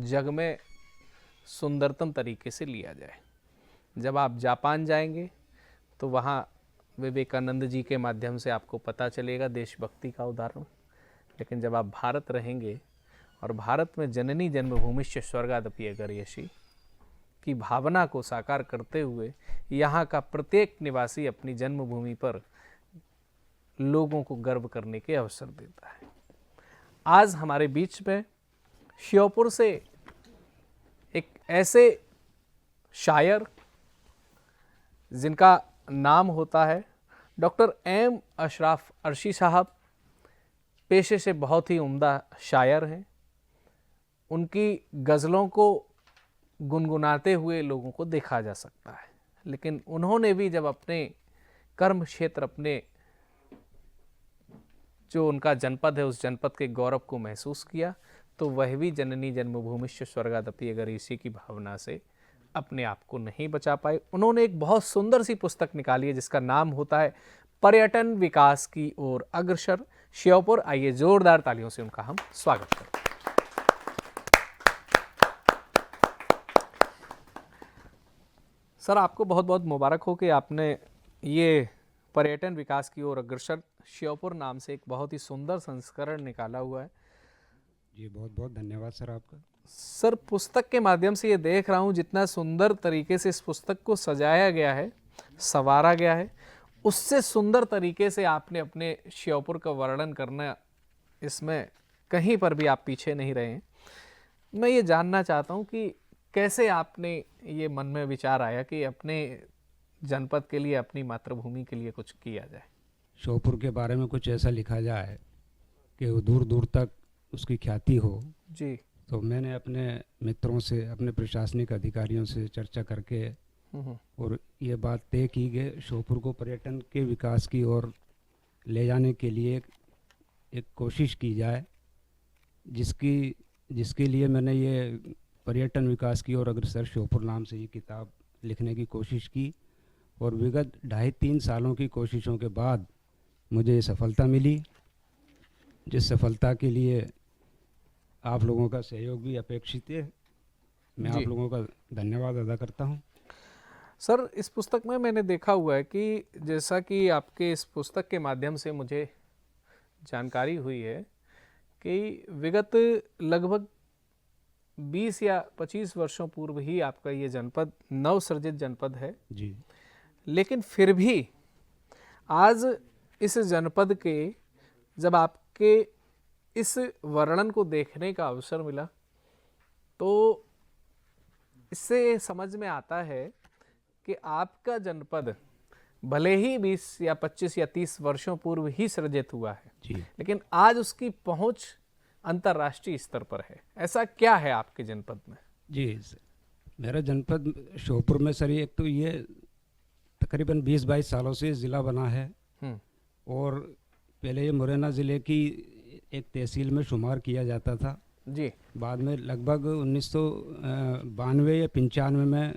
S7: जग में सुंदरतम तरीके से लिया जाए। जब आप जापान जाएंगे तो वहाँ विवेकानंद जी के माध्यम से आपको पता चलेगा देशभक्ति का उदाहरण। लेकिन जब आप भारत रहेंगे और भारत में जननी जन्मभूमिश्च स्वर्गादपि गरीयसी की भावना को साकार करते हुए यहाँ का प्रत्येक निवासी अपनी जन्मभूमि पर लोगों को गर्व करने के अवसर देता है। आज हमारे बीच में श्योपुर से एक ऐसे शायर जिनका नाम होता है डॉक्टर एम अशराफ अर्शी साहब, पेशे से बहुत ही उम्दा शायर हैं। उनकी गज़लों को गुनगुनाते हुए लोगों को देखा जा सकता है, लेकिन उन्होंने भी जब अपने कर्म क्षेत्र, अपने जो उनका जनपद है उस जनपद के गौरव को महसूस किया, तो वह भी जननी जन्मभूमिश्च स्वर्गादपि गरीयसी की भावना से अपने आप को नहीं बचा पाए। उन्होंने एक बहुत सुंदर सी पुस्तक निकाली है जिसका नाम होता है पर्यटन विकास की ओर अग्रसर श्योपुर। आइए जोरदार तालियों से उनका हम स्वागत करें। सर, आपको बहुत बहुत मुबारक हो कि आपने ये पर्यटन विकास की ओर अग्रसर श्योपुर नाम से एक बहुत ही सुंदर संस्करण निकाला हुआ है।
S8: जी, बहुत बहुत धन्यवाद सर आपका।
S7: सर, पुस्तक के माध्यम से ये देख रहा हूँ जितना सुंदर तरीके से इस पुस्तक को सजाया गया है, संवारा गया है, उससे सुंदर तरीके से आपने अपने श्योपुर का वर्णन करना, इसमें कहीं पर भी आप पीछे नहीं रहे हैं। मैं ये जानना चाहता हूँ कि कैसे आपने ये मन में विचार आया कि अपने जनपद के लिए, अपनी मातृभूमि के लिए कुछ किया जाए।
S8: श्योपुर के बारे में कुछ ऐसा लिखा जाए कि वो दूर दूर तक उसकी ख्याति हो।
S7: जी।
S8: तो मैंने अपने मित्रों से, अपने प्रशासनिक अधिकारियों से चर्चा करके और ये बात तय की कि श्योपुर को पर्यटन के विकास की ओर ले जाने के लिए एक कोशिश की जाए, जिसके लिए मैंने ये पर्यटन विकास की ओर अग्रसर श्योपुर नाम से ये किताब लिखने की कोशिश की। और विगत 2.5-3 सालों की कोशिशों के बाद मुझे ये सफलता मिली, जिस सफलता के लिए आप लोगों का सहयोग भी अपेक्षित है। मैं आप लोगों का धन्यवाद अदा करता हूँ।
S7: सर, इस पुस्तक में मैंने देखा हुआ है कि जैसा कि आपके इस पुस्तक के माध्यम से मुझे जानकारी हुई है कि विगत लगभग 20 या 25 वर्षों पूर्व ही आपका ये जनपद नवसृजित जनपद है
S8: जी।
S7: लेकिन फिर भी आज इस जनपद के जब आपके इस वर्णन को देखने का अवसर मिला तो इससे समझ में आता है कि आपका जनपद भले ही 20 या 25 या 30 वर्षों पूर्व ही सृजित हुआ है
S8: जी।
S7: लेकिन आज उसकी पहुंच अंतर्राष्ट्रीय स्तर पर है। ऐसा क्या है आपके जनपद में?
S8: जी सर, मेरा जनपद श्योपुर में सर एक तो ये तकरीबन 20-22 सालों से ज़िला बना है और पहले ये मुरैना ज़िले की एक तहसील में शुमार किया जाता था
S7: जी।
S8: बाद में लगभग 1992 या 95 में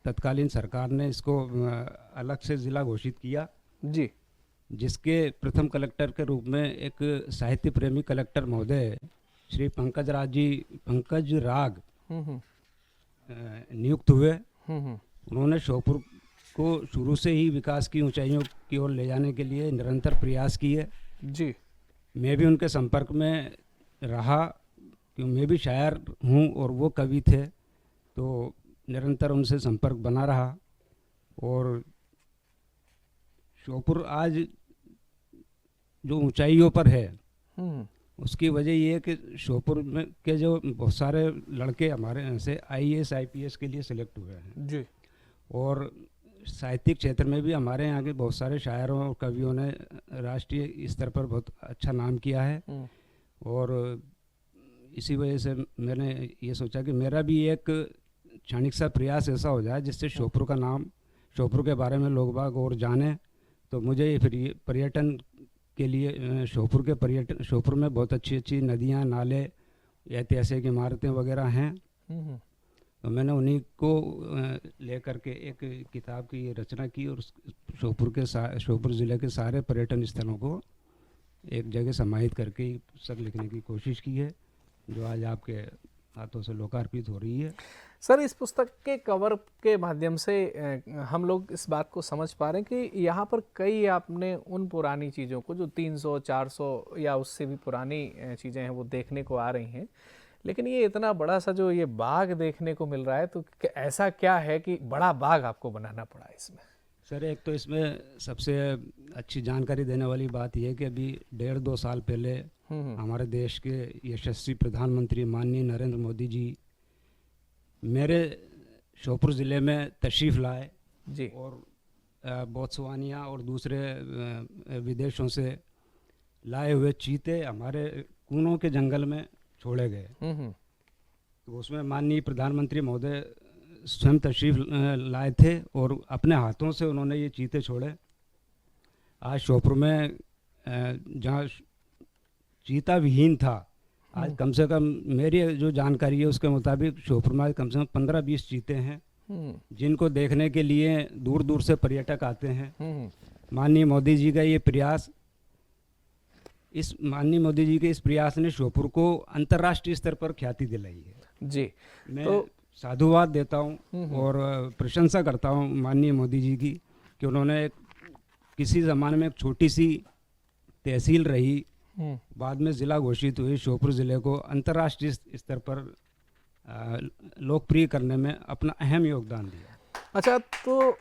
S8: तत्कालीन सरकार ने इसको अलग से ज़िला घोषित किया
S7: जी,
S8: जिसके प्रथम कलेक्टर के रूप में एक साहित्य प्रेमी कलेक्टर महोदय श्री पंकज राग नियुक्त हुए। उन्होंने श्योपुर को शुरू से ही विकास की ऊंचाइयों की ओर ले जाने के लिए निरंतर प्रयास किए
S7: जी।
S8: मैं भी उनके संपर्क में रहा क्योंकि मैं भी शायर हूँ और वो कवि थे, तो निरंतर उनसे संपर्क बना रहा। और श्योपुर आज जो ऊंचाइयों पर है उसकी वजह ये है कि श्योपुर में के जो बहुत सारे लड़के हमारे यहाँ से IAS IPS के लिए सिलेक्ट हुए हैं
S7: जी।
S8: और साहित्यिक क्षेत्र में भी हमारे यहाँ के बहुत सारे शायरों और कवियों ने राष्ट्रीय स्तर पर बहुत अच्छा नाम किया है। और इसी वजह से मैंने ये सोचा कि मेरा भी एक क्षणिक सा प्रयास ऐसा हो जाए जिससे श्योपुर का नाम, श्योपुर के बारे में लोग बाग और जाने। तो मुझे फिर ये पर्यटन के लिए श्योपुर में बहुत अच्छी अच्छी नदियाँ, नाले, ऐतिहासिक इमारतें वगैरह हैं तो मैंने उन्हीं को लेकर के एक किताब की रचना की और श्योपुर ज़िले के सारे पर्यटन स्थलों को एक जगह समाहित करके पुस्तक लिखने की कोशिश की है, जो आज आपके हाथों से लोकार्पित हो रही है।
S7: सर, इस पुस्तक के कवर के माध्यम से हम लोग इस बात को समझ पा रहे हैं कि यहाँ पर कई आपने उन पुरानी चीज़ों को जो 300, 400 या उससे भी पुरानी चीज़ें हैं वो देखने को आ रही हैं, लेकिन ये इतना बड़ा सा जो ये बाग देखने को मिल रहा है, तो ऐसा क्या है कि बड़ा बाग आपको बनाना पड़ा इसमें?
S8: सर, एक तो इसमें सबसे अच्छी जानकारी देने वाली बात यह है कि अभी 1.5-2 साल पहले हमारे देश के यशस्वी प्रधानमंत्री माननीय नरेंद्र मोदी जी मेरे श्योपुर ज़िले में तशरीफ़ लाए
S7: जी,
S8: और बोत्सवानिया और दूसरे विदेशों से लाए हुए चीते हमारे कूनों के जंगल में छोड़े गए। तो उसमें माननीय प्रधानमंत्री महोदय स्वयं तशरीफ़ लाए थे और अपने हाथों से उन्होंने ये चीते छोड़े। आज श्योपुर में जहाँ चीता विहीन था, आज कम से कम मेरी जो जानकारी है उसके मुताबिक श्योपुर में कम से कम 15-20 चीते हैं जिनको देखने के लिए दूर दूर से पर्यटक आते हैं। माननीय मोदी जी का ये प्रयास, माननीय मोदी जी के इस प्रयास ने श्योपुर को अंतर्राष्ट्रीय स्तर पर ख्याति दिलाई है
S7: जी।
S8: मैं
S7: तो
S8: साधुवाद देता हूँ और प्रशंसा करता हूँ माननीय मोदी जी की कि उन्होंने किसी ज़माने में एक छोटी सी तहसील रही, बाद में ज़िला घोषित हुई, श्योपुर ज़िले को अंतर्राष्ट्रीय स्तर पर लोकप्रिय करने में अपना अहम योगदान दिया।
S7: अच्छा, तो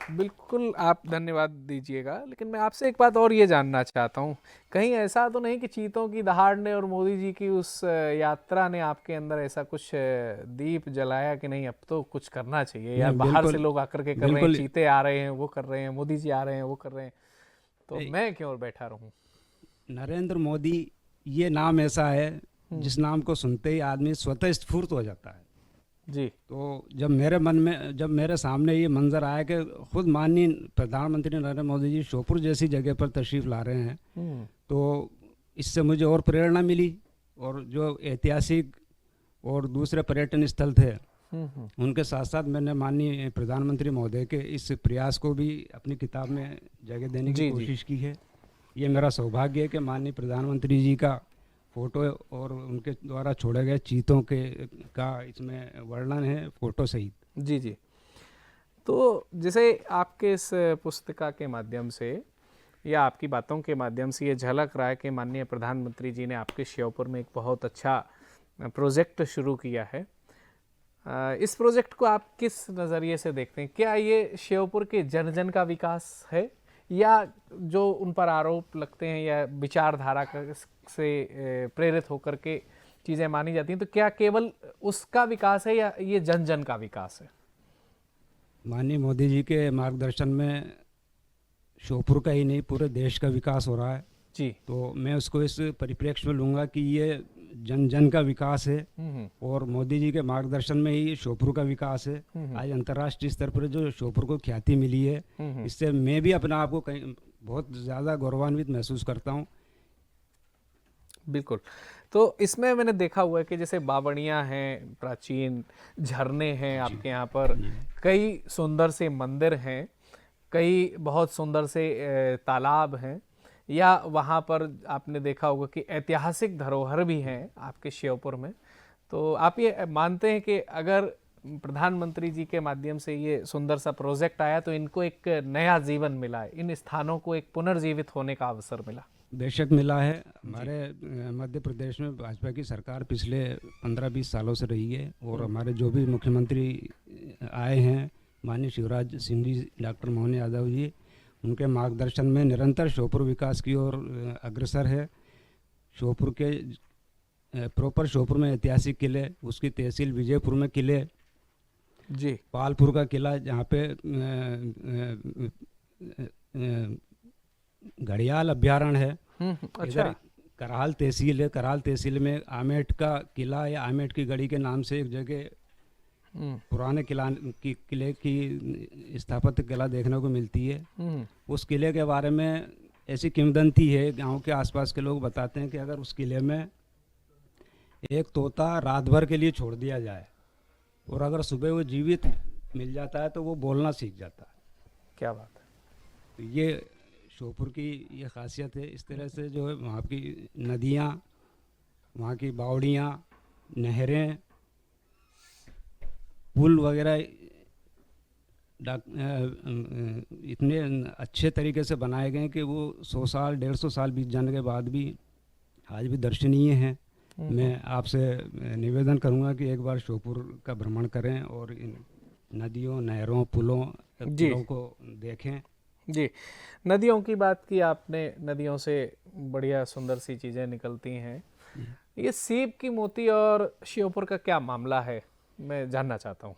S7: बिल्कुल आप धन्यवाद दीजिएगा, लेकिन मैं आपसे एक बात और ये जानना चाहता हूँ, कहीं ऐसा तो नहीं कि चीतों की दहाड़ ने और मोदी जी की उस यात्रा ने आपके अंदर ऐसा कुछ दीप जलाया कि नहीं अब तो कुछ करना चाहिए यार, बाहर से लोग आकर के कर रहे हैं, चीते आ रहे हैं वो कर रहे हैं, मोदी जी आ रहे हैं वो कर रहे हैं, तो मैं क्यों बैठा रहूं? नरेंद्र
S8: मोदी ये नाम ऐसा है जिस नाम को सुनते ही आदमी स्वतः स्फूर्त हो जाता है
S7: जी।
S8: तो जब मेरे सामने ये मंजर आया कि खुद माननीय प्रधानमंत्री नरेंद्र मोदी जी श्योपुर जैसी जगह पर तशरीफ ला रहे हैं, तो इससे मुझे और प्रेरणा मिली और जो ऐतिहासिक और दूसरे पर्यटन स्थल थे उनके साथ साथ मैंने माननीय प्रधानमंत्री महोदय के इस प्रयास को भी अपनी किताब में जगह देने की कोशिश की है। ये मेरा सौभाग्य है कि माननीय प्रधानमंत्री जी का फोटो और उनके द्वारा छोड़े गए चीतों का इसमें वर्णन है फोटो सहित।
S7: जी जी। तो जैसे आपके इस पुस्तिका के माध्यम से या आपकी बातों के माध्यम से ये झलक रहा है कि माननीय प्रधानमंत्री जी ने आपके श्योपुर में एक बहुत अच्छा प्रोजेक्ट शुरू किया है। इस प्रोजेक्ट को आप किस नज़रिए से देखते हैं? क्या ये श्योपुर के जन जन का विकास है या जो उन पर आरोप लगते हैं या विचारधारा से प्रेरित होकर के चीज़ें मानी जाती हैं, तो क्या केवल उसका विकास है या ये जन जन का विकास है?
S8: माननीय मोदी जी के मार्गदर्शन में श्योपुर का ही नहीं पूरे देश का विकास हो रहा है
S7: जी।
S8: तो मैं उसको इस परिप्रेक्ष्य में लूँगा कि ये जन जन का विकास है और मोदी जी के मार्गदर्शन में ही श्योपुर का विकास है। आज अंतर्राष्ट्रीय स्तर पर जो श्योपुर को ख्याति मिली है, इससे मैं भी अपने आप को कहीं बहुत ज़्यादा गौरवान्वित महसूस करता हूँ।
S7: बिल्कुल। तो इसमें मैंने देखा हुआ है कि जैसे बावड़ियाँ हैं, प्राचीन झरने हैं आपके यहाँ पर, कई सुंदर से मंदिर हैं, कई बहुत सुंदर से तालाब हैं, या वहाँ पर आपने देखा होगा कि ऐतिहासिक धरोहर भी हैं आपके श्योपुर में। तो आप ये मानते हैं कि अगर प्रधानमंत्री जी के माध्यम से ये सुंदर सा प्रोजेक्ट आया तो इनको एक नया जीवन मिला है, इन स्थानों को एक पुनर्जीवित होने का अवसर मिला?
S8: बेशक मिला है। हमारे मध्य प्रदेश में भाजपा की सरकार पिछले 15-20 सालों से रही है और हमारे जो भी मुख्यमंत्री आए हैं, माननीय शिवराज सिंह जी, डॉक्टर मोहन यादव जी, उनके मार्गदर्शन में निरंतर श्योपुर विकास की ओर अग्रसर है। श्योपुर के प्रॉपर श्योपुर में ऐतिहासिक किले, उसकी तहसील विजयपुर में किले
S7: जी,
S8: पालपुर का किला जहाँ पे घड़ियाल अभ्यारण्य है,
S7: अच्छा,
S8: कराल तहसील है, कराल तहसील में आमेट का किला या आमेट की गढ़ी के नाम से एक जगह पुराने किले की स्थापत्य कला देखने को मिलती है। उस किले के बारे में ऐसी किंवदंती है, गांव के आसपास के लोग बताते हैं कि अगर उस किले में एक तोता रात भर के लिए छोड़ दिया जाए और अगर सुबह वो जीवित मिल जाता है तो वो बोलना सीख जाता है।
S7: क्या बात है।
S8: तो ये श्योपुर की ये खासियत है। इस तरह से जो है वहाँ की नदियाँ, वहाँ की बावड़ियाँ, नहरें, पुल वगैरह इतने अच्छे तरीके से बनाए गए हैं कि वो 100 साल 150 साल बीत जाने के बाद भी आज भी दर्शनीय हैं। मैं आपसे निवेदन करूंगा कि एक बार श्योपुर का भ्रमण करें और इन नदियों, नहरों, पुलों को देखें।
S7: जी, नदियों की बात की आपने, नदियों से बढ़िया सुंदर सी चीज़ें निकलती हैं। ये सीप की मोती और श्योपुर का क्या मामला है, मैं जानना चाहता हूँ।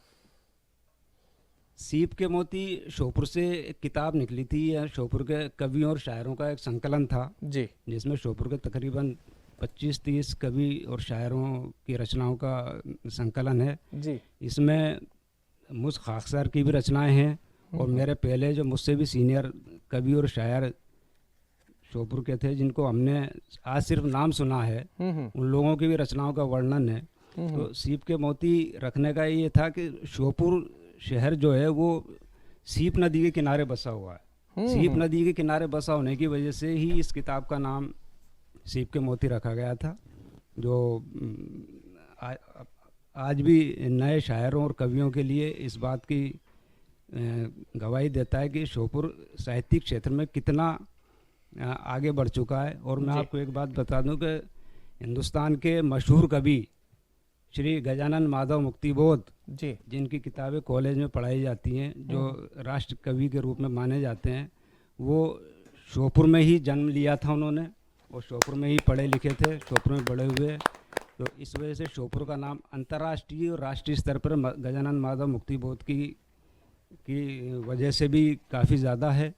S8: सीप के मोती श्योपुर से एक किताब निकली थी, या श्योपुर के कवियों और शायरों का एक संकलन था
S7: जी,
S8: जिसमें श्योपुर के तकरीबन 25-30 कवि और शायरों की रचनाओं का संकलन है
S7: जी।
S8: इसमें मुझ खाक सर की भी रचनाएं हैं और मेरे पहले जो मुझसे भी सीनियर कवि और शायर श्योपुर के थे, जिनको हमने आज सिर्फ नाम सुना है, उन लोगों की भी रचनाओं का वर्णन है। तो सीप के मोती रखने का ये था कि श्योपुर शहर जो है वो सीप नदी के किनारे बसा हुआ है। सीप नदी के किनारे बसा होने की वजह से ही इस किताब का नाम सीप के मोती रखा गया था, जो आज भी नए शायरों और कवियों के लिए इस बात की गवाही देता है कि श्योपुर साहित्यिक क्षेत्र में कितना आगे बढ़ चुका है। और मैं आपको एक बात बता दूं कि हिंदुस्तान के मशहूर कवि श्री गजानन माधव मुक्तिबोध
S7: जी,
S8: जिनकी किताबें कॉलेज में पढ़ाई जाती हैं, जो राष्ट्र कवि के रूप में माने जाते हैं, वो श्योपुर में ही जन्म लिया था उन्होंने और श्योपुर में ही पढ़े लिखे थे, श्योपुर में बड़े हुए। तो इस वजह से श्योपुर का नाम अंतर्राष्ट्रीय और राष्ट्रीय स्तर पर गजानन माधव मुक्तिबोध की वजह से भी काफ़ी ज़्यादा है।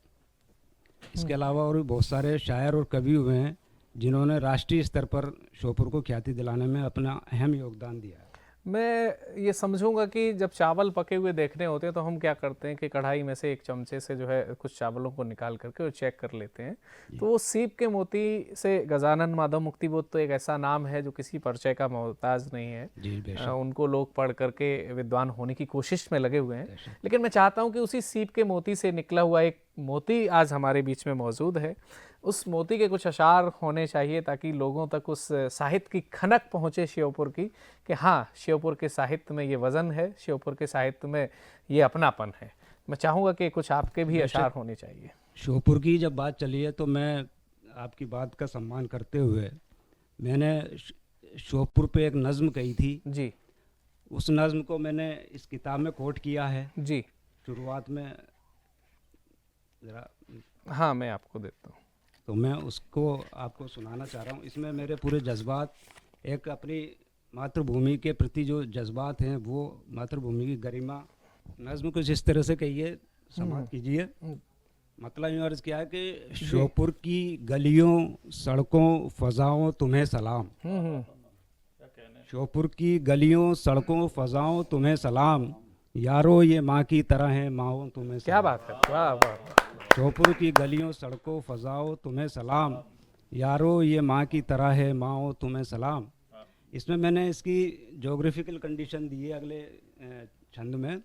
S8: इसके अलावा और भी बहुत सारे शायर और कवि हुए हैं जिन्होंने राष्ट्रीय स्तर पर श्योपुर को ख्याति दिलाने में अपना अहम योगदान दिया है।
S7: मैं ये समझूंगा कि जब चावल पके हुए देखने होते हैं तो हम क्या करते हैं कि कढ़ाई में से एक चमचे से जो है कुछ चावलों को निकाल करके और चेक कर लेते हैं। तो वो सीप के मोती से गजानन माधव मुक्तिबोध तो एक ऐसा नाम है जो किसी परिचय का मोहताज नहीं है। उनको लोग पढ़ करके विद्वान होने की कोशिश में लगे हुए हैं। लेकिन मैं चाहता हूँ कि उसी सीप के मोती से निकला हुआ एक मोती आज हमारे बीच में मौजूद है। उस मोती के कुछ अशार होने चाहिए ताकि लोगों तक उस साहित्य की खनक पहुँचे श्योपुर की, कि हाँ, श्योपुर के साहित्य में ये वज़न है, श्योपुर के साहित्य में ये अपनापन है। मैं चाहूँगा कि कुछ आपके भी अशार होने चाहिए।
S8: श्योपुर की जब बात चली है तो मैं आपकी बात का सम्मान करते हुए मैंने श्योपुर पे एक नज़्म कही थी जी। उस नज़्म को मैंने इस किताब में कोट किया है जी। शुरुआत में ज़रा,
S7: हाँ, मैं आपको देता हूँ
S8: तो मैं उसको आपको सुनाना चाह रहा हूँ। इसमें मेरे पूरे जज्बात, एक अपनी मातृभूमि के प्रति जो जज्बात हैं, वो मातृभूमि की गरिमा, नज़्म कुछ इस तरह से कहिए, समाप्त कीजिए। मतलब यूँ अर्ज़ किया है कि श्योपुर की गलियों सड़कों फ़ज़ाओं तुम्हें सलाम। श्योपुर की गलियों सड़कों फ़ज़ाओं तुम्हें सलाम, यारो ये माँ की तरह है माओ तुम्हें सलाम।
S7: क्या बात है, वाह वाह।
S8: श्योपुर की गलियों सड़कों फ़ज़ाओं तुम्हें सलाम, यारो ये माँ की तरह है माओ तुम्हें सलाम। इसमें मैंने इसकी जोग्राफिकल कंडीशन दी है अगले छंद में।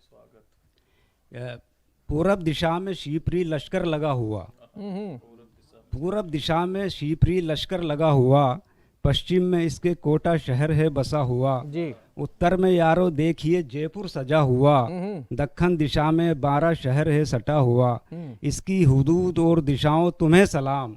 S8: पूरब दिशा में शिवपुरी लश्कर लगा हुआ, पूरब दिशा में शिवपुरी लश्कर लगा हुआ, पश्चिम में इसके कोटा शहर है बसा हुआ जी। उत्तर में यारो देखिए जयपुर सजा हुआ, दक्षिण दिशा में 12 शहर है सटा हुआ, इसकी हुदूद और दिशाओं तुम्हें सलाम,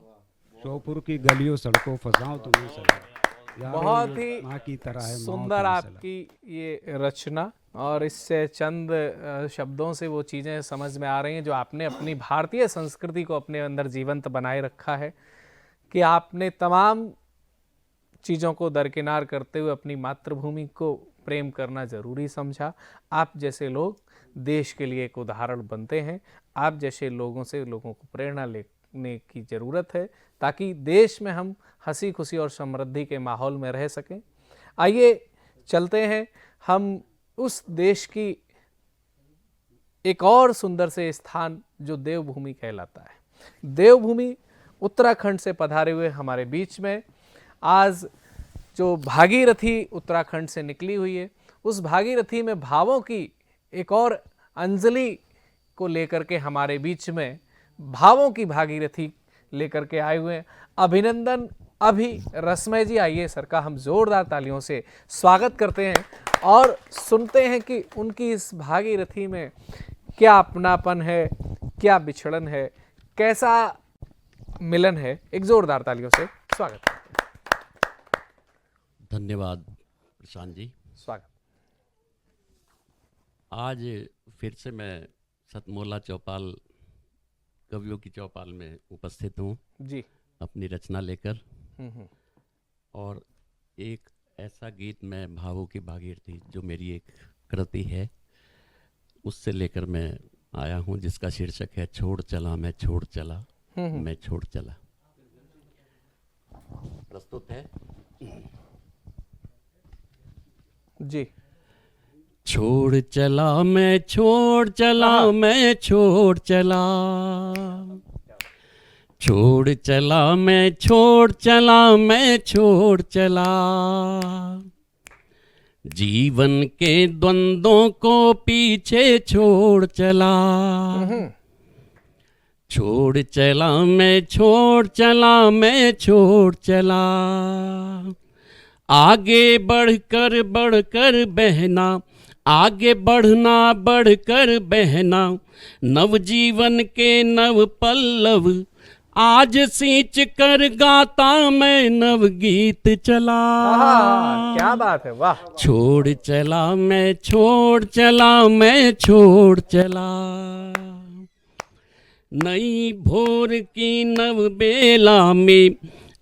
S8: श्योपुर की गलियों सड़कों फ़ज़ाओं तुम्हें सलाम।
S7: बहुत ही
S8: माँ की तरह है
S7: सुंदर आपकी ये रचना, और इससे चंद शब्दों से वो चीज़ें समझ में आ रही हैं जो आपने अपनी भारतीय संस्कृति को अपने अंदर जीवंत बनाए रखा है, कि आपने तमाम चीज़ों को दरकिनार करते हुए अपनी मातृभूमि को प्रेम करना ज़रूरी समझा। आप जैसे लोग देश के लिए एक उदाहरण बनते हैं। आप जैसे लोगों से लोगों को प्रेरणा लेने की ज़रूरत है ताकि देश में हम हंसी खुशी और समृद्धि के माहौल में रह सकें। आइए चलते हैं हम उस देश की एक और सुंदर से स्थान जो देवभूमि कहलाता है। देवभूमि उत्तराखंड से पधारे हुए हमारे बीच में आज जो भागीरथी उत्तराखंड से निकली हुई है, उस भागीरथी में भावों की एक और अंजलि को लेकर के हमारे बीच में भावों की भागीरथी लेकर के आए हुए हैं। अभिनंदन अभी रसमय जी, आइए सर का हम जोरदार तालियों से स्वागत करते हैं और सुनते हैं कि उनकी इस भागीरथी में क्या अपनापन है, क्या बिछड़न है, कैसा मिलन है। एक जोरदार तालियों से स्वागत करते हैं।
S9: धन्यवाद प्रशांत जी।
S7: स्वागत।
S9: आज फिर से मैं सतमोला चौपाल कवियों की चौपाल में उपस्थित हूँ
S7: जी,
S9: अपनी रचना लेकर। और एक ऐसा गीत मैं भावों की भागीरथी जो मेरी एक कृति है उससे लेकर मैं आया हूँ, जिसका शीर्षक है छोड़ चला मैं छोड़ चला मैं छोड़ चला। प्रस्तुत है
S7: जी।
S9: छोड़ चला मैं छोड़ चला मैं छोड़ चला, छोड़ चला मैं छोड़ चला मैं छोड़ चला, जीवन के द्वंद्वों को पीछे छोड़ चला, छोड़ चला मैं छोड़ चला मैं छोड़ चला, आगे बढ़कर बढ़कर बहना, आगे बढ़ना बढ़कर बहना, नवजीवन के नव पल्लव आज सींच कर गाता मैं नवगीत चला।
S7: क्या बात है, वाह।
S9: छोड़ चला मैं छोड़ चला मैं छोड़ चला, नई भोर की नव बेला में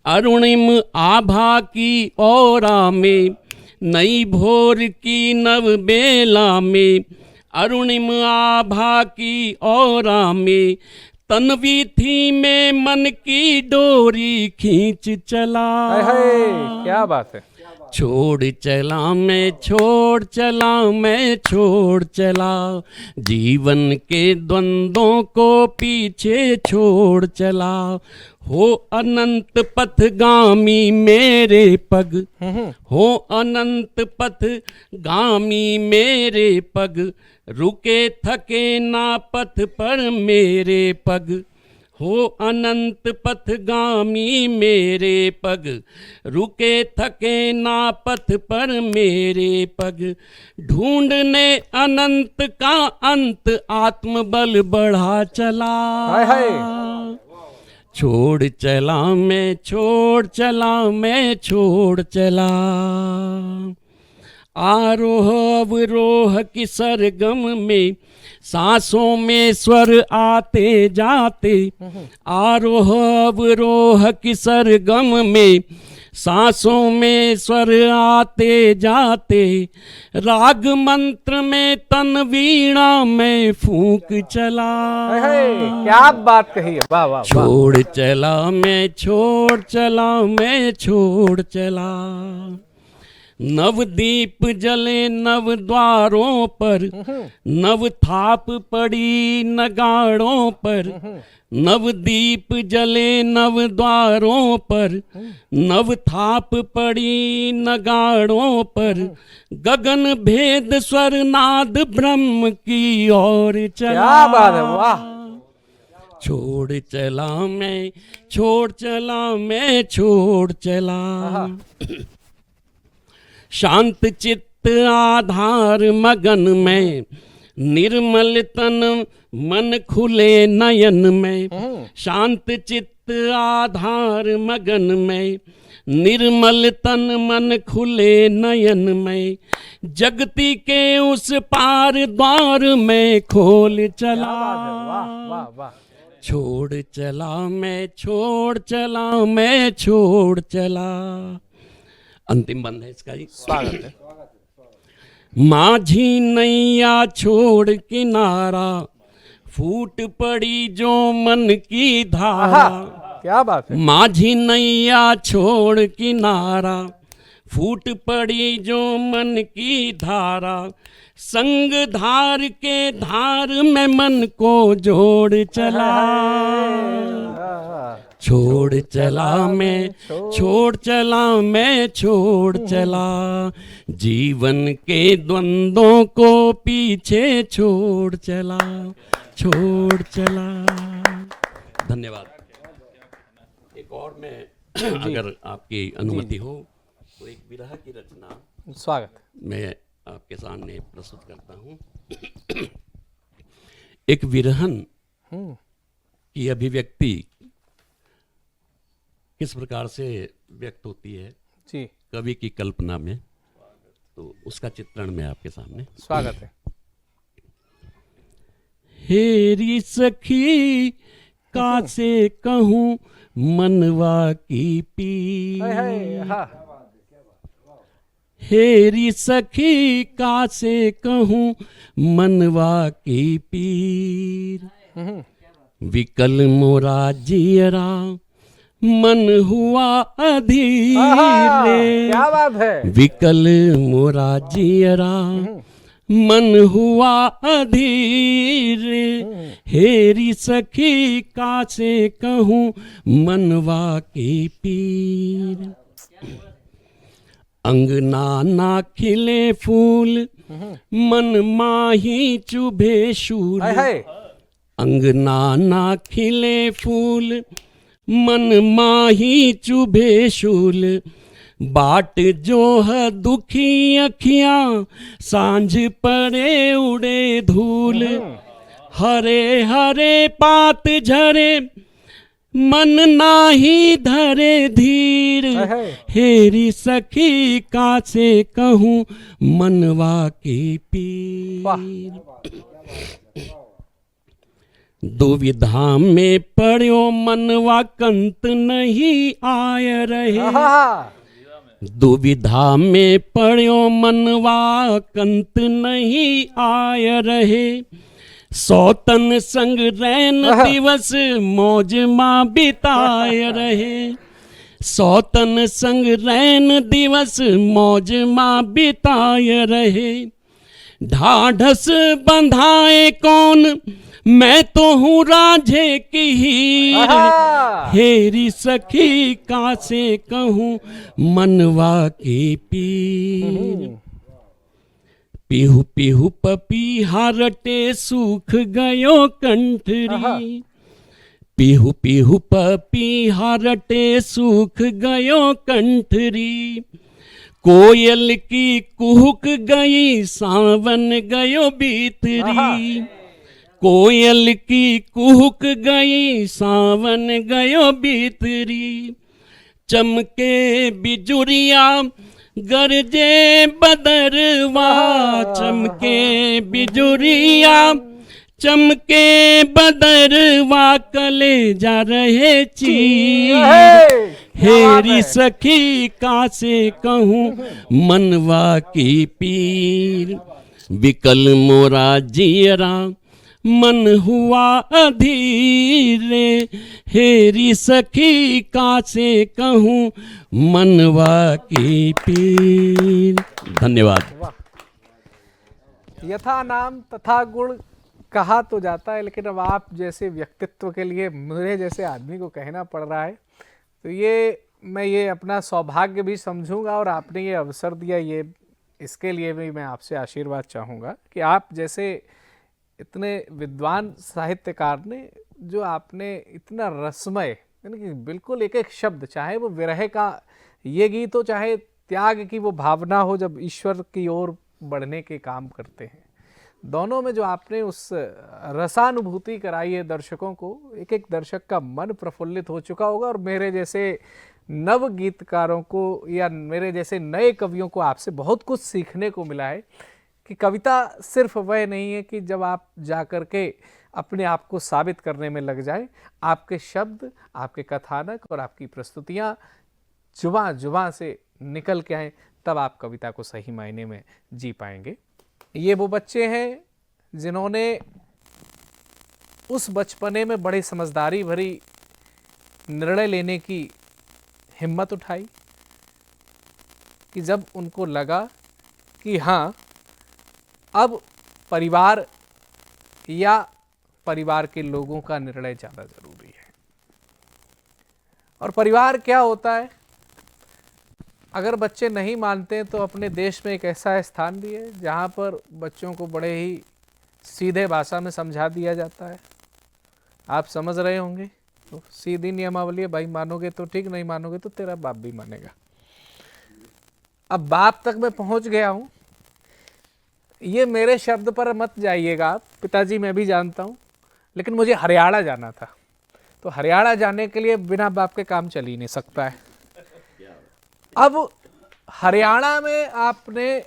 S9: अरुणिम आभा की ओरा में, नई भोर की नव बेला में अरुणिम आभा की ओरा में, तन्वी थी में मन की डोरी खींच चला।
S7: क्या बात है।
S9: छोड़ चला मैं छोड़ चला मैं छोड़ चला, जीवन के द्वंद्वों को पीछे छोड़ चला, हो अनंत पथगामी मेरे पग, हो अनंत पथगामी मेरे पग, रुके थके ना पथ पर मेरे पग, हो अनंत पथगामी मेरे पग, रुके थके ना पथ पर मेरे पग, ढूंढने अनंत का अंत आत्मबल बढ़ा चला। छोड़ चला मैं छोड़ चला मैं छोड़ चला, आरोह अवरोह की सरगम में सांसों में स्वर आते जाते, आरोह अवरोह की सरगम में सांसों में स्वर आते जाते, राग मंत्र में तन वीणा में फूंक चला।
S7: क्या बात कही है, वाह वाह।
S9: छोड़ चला मैं छोड़ चला मैं छोड़ चला, नवदीप जले नव द्वारों पर, नव थाप पड़ी नगाड़ों पर, नवदीप जले नव द्वारों पर, नव थाप पड़ी नगाड़ों पर, गगन भेद स्वर नाद ब्रह्म की ओर चला।
S7: क्या बात है, वाह।
S9: छोड़ चला मैं छोड़ चला मैं छोड़ चला, शांत चित्त आधार मगन में, निर्मल तन मन खुले नयन में, शांत चित्त आधार मगन में, निर्मल तन मन खुले नयन में, जगती के उस पार द्वार में खोल चला।
S7: वाह वाह।
S9: छोड़ चला मैं छोड़ चला मैं छोड़ चला। अंतिम बंद है इसका जी।
S7: स्वागत है।
S9: माझी नैया छोड़ किनारा, फूट पड़ी जो मन की धारा।
S7: क्या बात है।
S9: माझी नैया छोड़ किनारा, फूट पड़ी जो मन की धारा, संग धार के धार में मन को जोड़ चला। छोड़ चला मैं छोड़ चला मैं छोड़ चला जीवन के द्वंद्वों को पीछे छोड़ चला छोड़ चला। धन्यवाद। एक और मैं अगर आपकी अनुमति हो तो एक विरह की रचना
S7: स्वागत।
S9: मैं आपके सामने प्रस्तुत करता हूँ। एक विरहन की अभिव्यक्ति किस प्रकार से व्यक्त होती है
S7: जी,
S9: कवि की कल्पना में, तो उसका चित्रण मैं आपके सामने।
S7: स्वागत है।
S9: हेरी सखी कासे कहूँ मनवा की
S7: हाय हाय,
S9: पीर,
S7: हाँ।
S9: हेरी सखी कासे कहूँ मनवा की पीर, विकल मोरा जियरा मन हुआ अधीर रे,
S7: क्या बात है।
S9: विकल मोरा जियरा मन हुआ अधीर, हेरी सखी कासे कहूँ मनवा के पीर, अंगना ना खिले फूल मन माही चुभे शूल,
S7: हाय हाय।
S9: अंगना ना खिले फूल मन माही चुभे शूल, बाट जो है दुखी अखियां सांझ पड़े उड़े धूल, हरे हरे पात झरे मन नाही धरे धीर, हेरी सखी कासे कहूँ मनवा के पीर, दुविधा में पड़ो मनवा कंत नहीं आय रहे, दुविधा में पड़ो मनवा कंत नहीं आय रहे, सौतन संग रैन दिवस मौज माँ बिताए रहे, सौतन संग रैन दिवस मौज माँ बिताए रहे, ढाढ़स बंधाए कौन मैं तो हूँ राझे की हीर, हेरी सखी कासे कहूँ मनवा के पीर, पीहू पीहू पपीहा रटे सूख गयो कंठरी, पीहू पीहू पपीहा रटे सूख गयो कंठरी, कोयल की कुहुक गई सावन गयो बीतरी, कोयल की कुहुक गई सावन गयो बीतरी, चमके बिजुरिया गरजे बदरवा, चमके बिजुरिया चमके बदरवा कले जा रहे चीर, हेरी सखी कासे कहूँ मनवा की पीर, विकल मोरा जियरा मन हुआ अधीरे, हेरी सखी कासे कहूँ मनवा की पीर। धन्यवाद।
S7: यथा नाम तथा गुण कहा तो जाता है, लेकिन अब आप जैसे व्यक्तित्व के लिए मुझे जैसे आदमी को कहना पड़ रहा है, तो ये मैं ये अपना सौभाग्य भी समझूंगा, और आपने ये अवसर दिया, ये इसके लिए भी मैं आपसे आशीर्वाद चाहूँगा कि आप जैसे इतने विद्वान साहित्यकार ने, जो आपने इतना रसमय, यानी कि बिल्कुल एक एक शब्द, चाहे वो विरह का ये गीत हो, चाहे त्याग की वो भावना हो जब ईश्वर की ओर बढ़ने के काम करते हैं, दोनों में जो आपने उस रसानुभूति कराई है दर्शकों को, एक एक दर्शक का मन प्रफुल्लित हो चुका होगा, और मेरे जैसे नव गीतकारों को या मेरे जैसे नए कवियों को आपसे बहुत कुछ सीखने को मिला है कि कविता सिर्फ वह नहीं है कि जब आप जाकर के अपने आप को साबित करने में लग जाएं, आपके शब्द, आपके कथानक और आपकी प्रस्तुतियाँ जुबां से निकल के आएँ, तब आप कविता को सही मायने में जी पाएंगे। ये वो बच्चे हैं जिन्होंने उस बचपने में बड़े समझदारी भरी निर्णय लेने की हिम्मत उठाई कि जब उनको लगा कि हाँ, अब परिवार या परिवार के लोगों का निर्णय ज़्यादा ज़रूरी है, और परिवार क्या होता है, अगर बच्चे नहीं मानते तो अपने देश में एक ऐसा स्थान भी है जहाँ पर बच्चों को बड़े ही सीधे भाषा में समझा दिया जाता है। आप समझ रहे होंगे, तो सीधी नियमावली है भाई, मानोगे तो ठीक, नहीं मानोगे तो तेरा बाप भी मानेगा। अब बाप तक मैं पहुंच गया हूं, ये मेरे शब्द पर मत जाइएगा आप, पिताजी मैं भी जानता हूं, लेकिन मुझे हरियाणा जाना था, तो हरियाणा जाने के लिए बिना बाप के काम चल ही नहीं सकता है। अब हरियाणा में आपने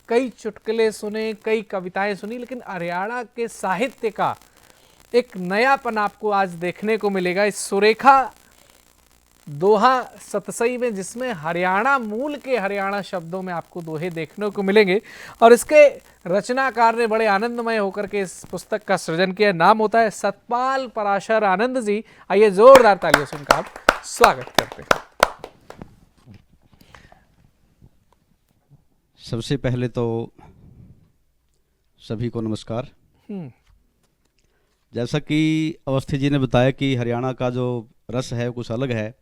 S7: कई चुटकुले सुने, कई कविताएं सुनी, लेकिन हरियाणा के साहित्य का एक नयापन आपको आज देखने को मिलेगा इस सुरेखा दोहा सतसई में, जिसमें हरियाणा मूल के हरियाणा शब्दों में आपको दोहे देखने को मिलेंगे। और इसके रचनाकार ने बड़े आनंदमय होकर के इस पुस्तक का सृजन किया। नाम होता है सतपाल पराशर आनंद जी। आइए जोरदार तालियों से उनका आप स्वागत करते हैं।
S2: सबसे पहले तो सभी को नमस्कार। जैसा कि अवस्थी जी ने बताया कि हरियाणा का जो रस है कुछ अलग है,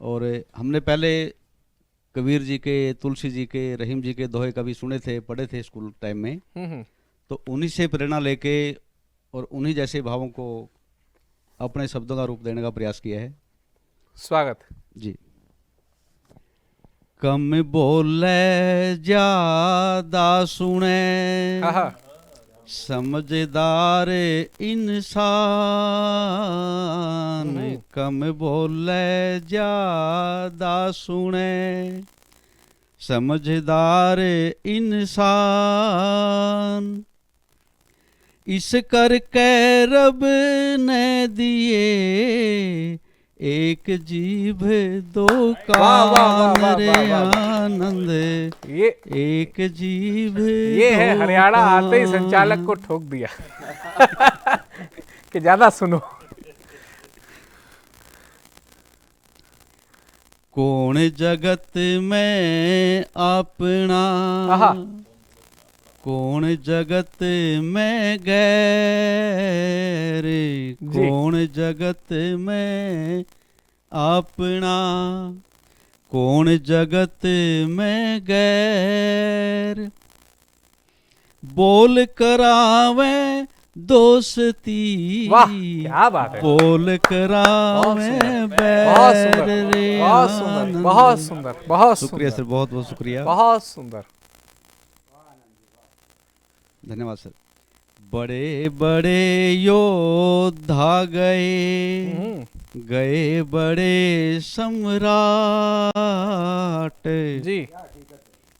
S2: और हमने पहले कबीर जी के, तुलसी जी के, रहीम जी के दोहे कभी सुने थे, पढ़े थे स्कूल टाइम में, तो उन्हीं से प्रेरणा लेके और उन्हीं जैसे भावों को अपने शब्दों का रूप देने का प्रयास किया है।
S7: स्वागत
S2: जी। कम बोले ज्यादा सुने, समझदार इंसान, कम बोले ज्यादा सुने, समझदार इंसान, इस करके रब ने दिए एक जीभ दो कान रे आनंद,
S7: ये
S2: एक जीभ
S7: ये है हरियाणा आते ही संचालक को ठोक दिया कि ज्यादा सुनो।
S2: कौन जगत में अपना, कौन जगत में गैर, कौन जगत में अपना, कौन जगत में गैर, बोल करावे दोस्ती,
S7: वाह क्या बात है,
S2: बोल करावे
S7: बहुत सुंदर,
S2: रे
S7: बहुत सुंदर, बहुत सुंदर, बहुत
S2: शुक्रिया सर, बहुत बहुत शुक्रिया,
S7: बहुत सुंदर,
S2: धन्यवाद सर। बड़े बड़े योद्धा गए, गए बड़े सम्राट
S7: जी,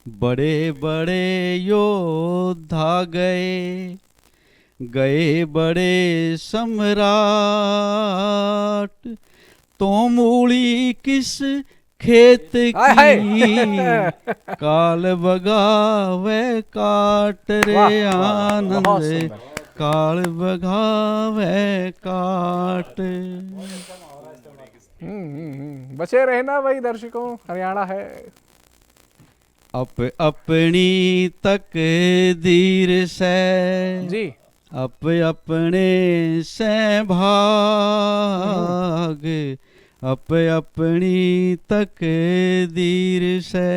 S2: बड़े बड़े योद्धा गए, गए बड़े सम्राट, तो मूली किस खेत की, काल बगावे काट रे आनंद, काल बगावे काट।
S7: बचे रहना भाई दर्शकों, हरियाणा है।
S2: अपनी तकदीर से
S7: जी,
S2: अपने से भाग, अपनी तकदीर से,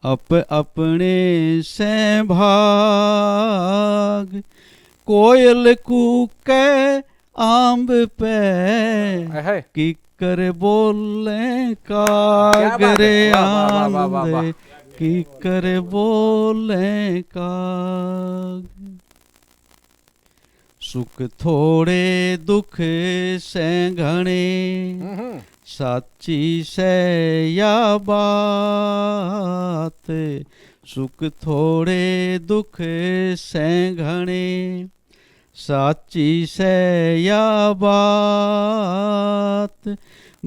S2: अपने से भाग, कोयल कूके आंब पे, किकर बोले कागरे आनंद, किकर बोले काग, सुख थोड़े दुख से घने, साची से या बात, सुख थोड़े दुख से घने, साची से या बात,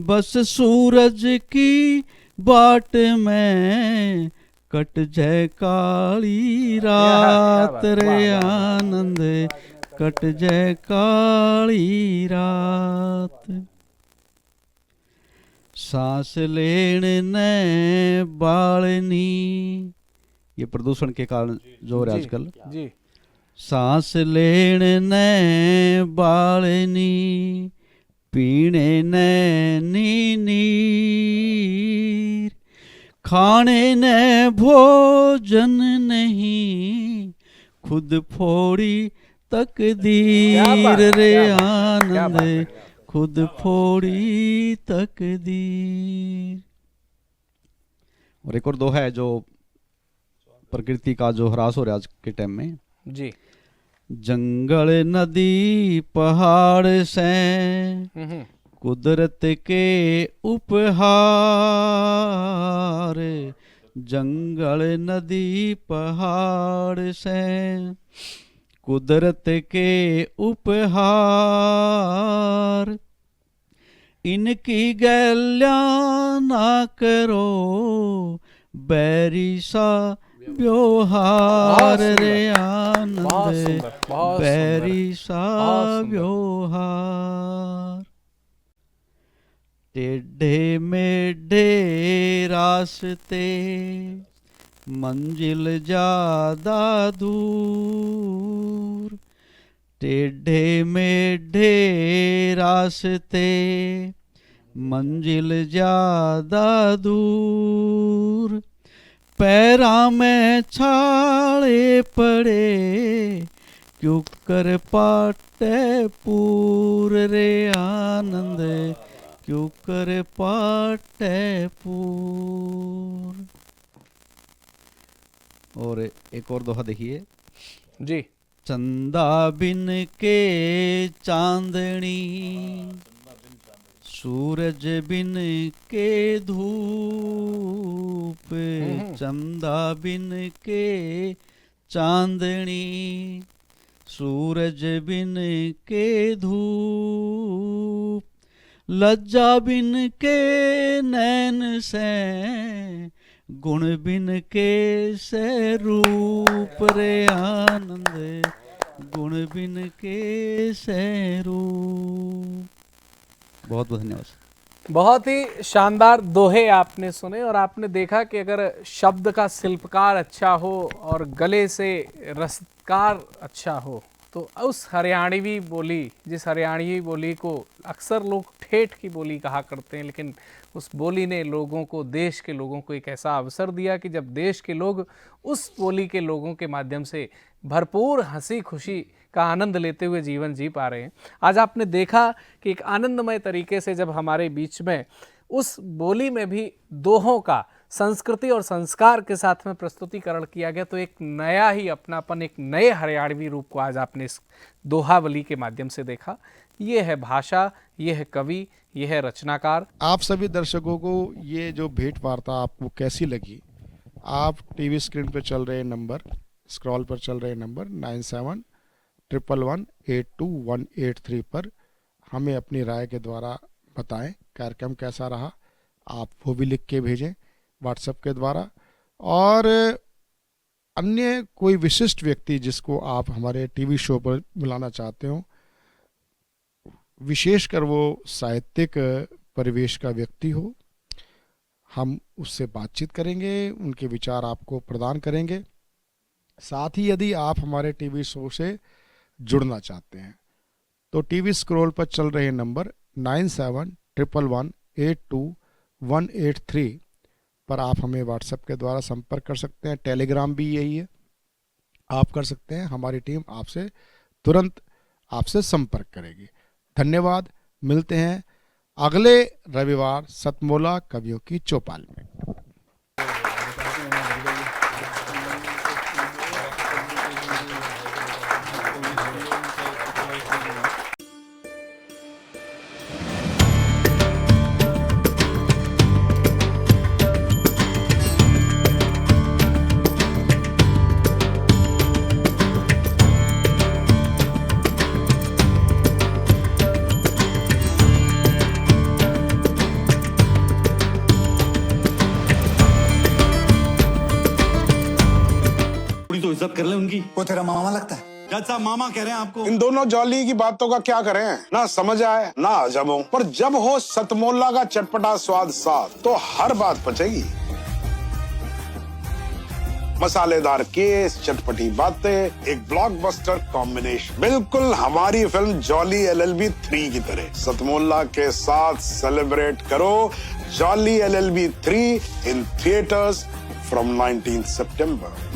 S2: बस सूरज की बाट में कट जाए काली रात रे आनंद, कट जाए काली रात, सांस लेने ने बालनी, ये प्रदूषण के कारण जो है आजकल
S7: जी,
S2: सांस लेने ने बालनी, पीने नैनी नीर, खाने न भोजन नहीं, खुद फोड़ी तकदीर रे आनंद, खुद फोड़ी तकदीर। और एक और दोहा है जो प्रकृति का जो ह्रास हो रहा है आज के टाइम में
S7: जी।
S2: जंगल नदी पहाड़ से कुदरत के उपहार, जंगल नदी पहाड़ से कुदरत के उपहार, इनकी गैल्या ना करो बैरी सा व्यवहार रे आनंद, बैरी सा व्यवहार। टेढ़े मेढ़े रास्ते मंजिल ज्यादा दूर, टेढ़े मेढ़े रास्ते मंजिल ज्यादा दूर, पैरा में छाले पड़े क्यों कर पाटे पूर रे आनंद, क्यों कर पाटे पूर। और एक और दोहा देखिए
S7: जी।
S2: चंदा बिन के चांदनी, सूरज बिन के धूप, चंदा बिन के चांदनी, सूरज बिन के धूप, लज्जा बिन के नैन से, गुण बिन के से रूप रे आनंद, गुण बिन के से रूप। बहुत बहुत धन्यवाद।
S7: बहुत ही शानदार दोहे आपने सुने और आपने देखा कि अगर शब्द का शिल्पकार अच्छा हो और गले से रसकार अच्छा हो तो उस हरियाणवी बोली, जिस हरियाणवी बोली को अक्सर लोग ठेठ की बोली कहा करते हैं, लेकिन उस बोली ने लोगों को, देश के लोगों को एक ऐसा अवसर दिया कि जब देश के लोग उस बोली के लोगों के माध्यम से भरपूर हंसी खुशी का आनंद लेते हुए जीवन जी पा रहे हैं। आज आपने देखा कि एक आनंदमय तरीके से जब हमारे बीच में उस बोली में भी दोहों का संस्कृति और संस्कार के साथ में प्रस्तुतिकरण किया गया, तो एक नया ही अपनापन, एक नए हरियाणवी रूप को आज आपने इस दोहावली के माध्यम से देखा। ये है भाषा, ये है कवि, ये है रचनाकार।
S1: आप सभी दर्शकों को ये जो भेंट वार्ता आपको कैसी लगी? आप टीवी स्क्रीन पर चल रहे नंबर, स्क्रॉल पर चल रहे नंबर 9711182183 पर हमें अपनी राय के द्वारा बताएं कार्यक्रम कैसा रहा। आप वो भी लिख के भेजें व्हाट्सएप के द्वारा। और अन्य कोई विशिष्ट व्यक्ति जिसको आप हमारे टीवी शो पर बुलाना चाहते हो, विशेषकर वो साहित्यिक परिवेश का व्यक्ति हो, हम उससे बातचीत करेंगे, उनके विचार आपको प्रदान करेंगे। साथ ही यदि आप हमारे टीवी शो से जुड़ना चाहते हैं तो टीवी स्क्रॉल पर चल रहे नंबर 9711182183 पर आप हमें व्हाट्सएप के द्वारा संपर्क कर सकते हैं। टेलीग्राम भी यही है, आप कर सकते हैं। हमारी टीम आपसे तुरंत आपसे संपर्क करेगी। धन्यवाद। मिलते हैं अगले रविवार सतमोला कवियों की चौपाल में।
S10: तो इज्जत कर ले उनकी।
S11: वो तेरा मामा लगता है?
S10: जज साहब मामा कह रहे हैं आपको।
S11: इन दोनों जॉली की बातों का क्या करें, ना समझ आए ना अजब हो, पर जब हो सतमोला का चटपटा स्वाद साथ तो हर बात पचेगी। मसालेदार केस, चटपटी बातें, एक ब्लॉकबस्टर कॉम्बिनेशन, बिल्कुल हमारी फिल्म जॉली LLB 3 की तरह। सतमोल्ला के साथ सेलिब्रेट करो jolly LLB 3 in theatres from 19 September.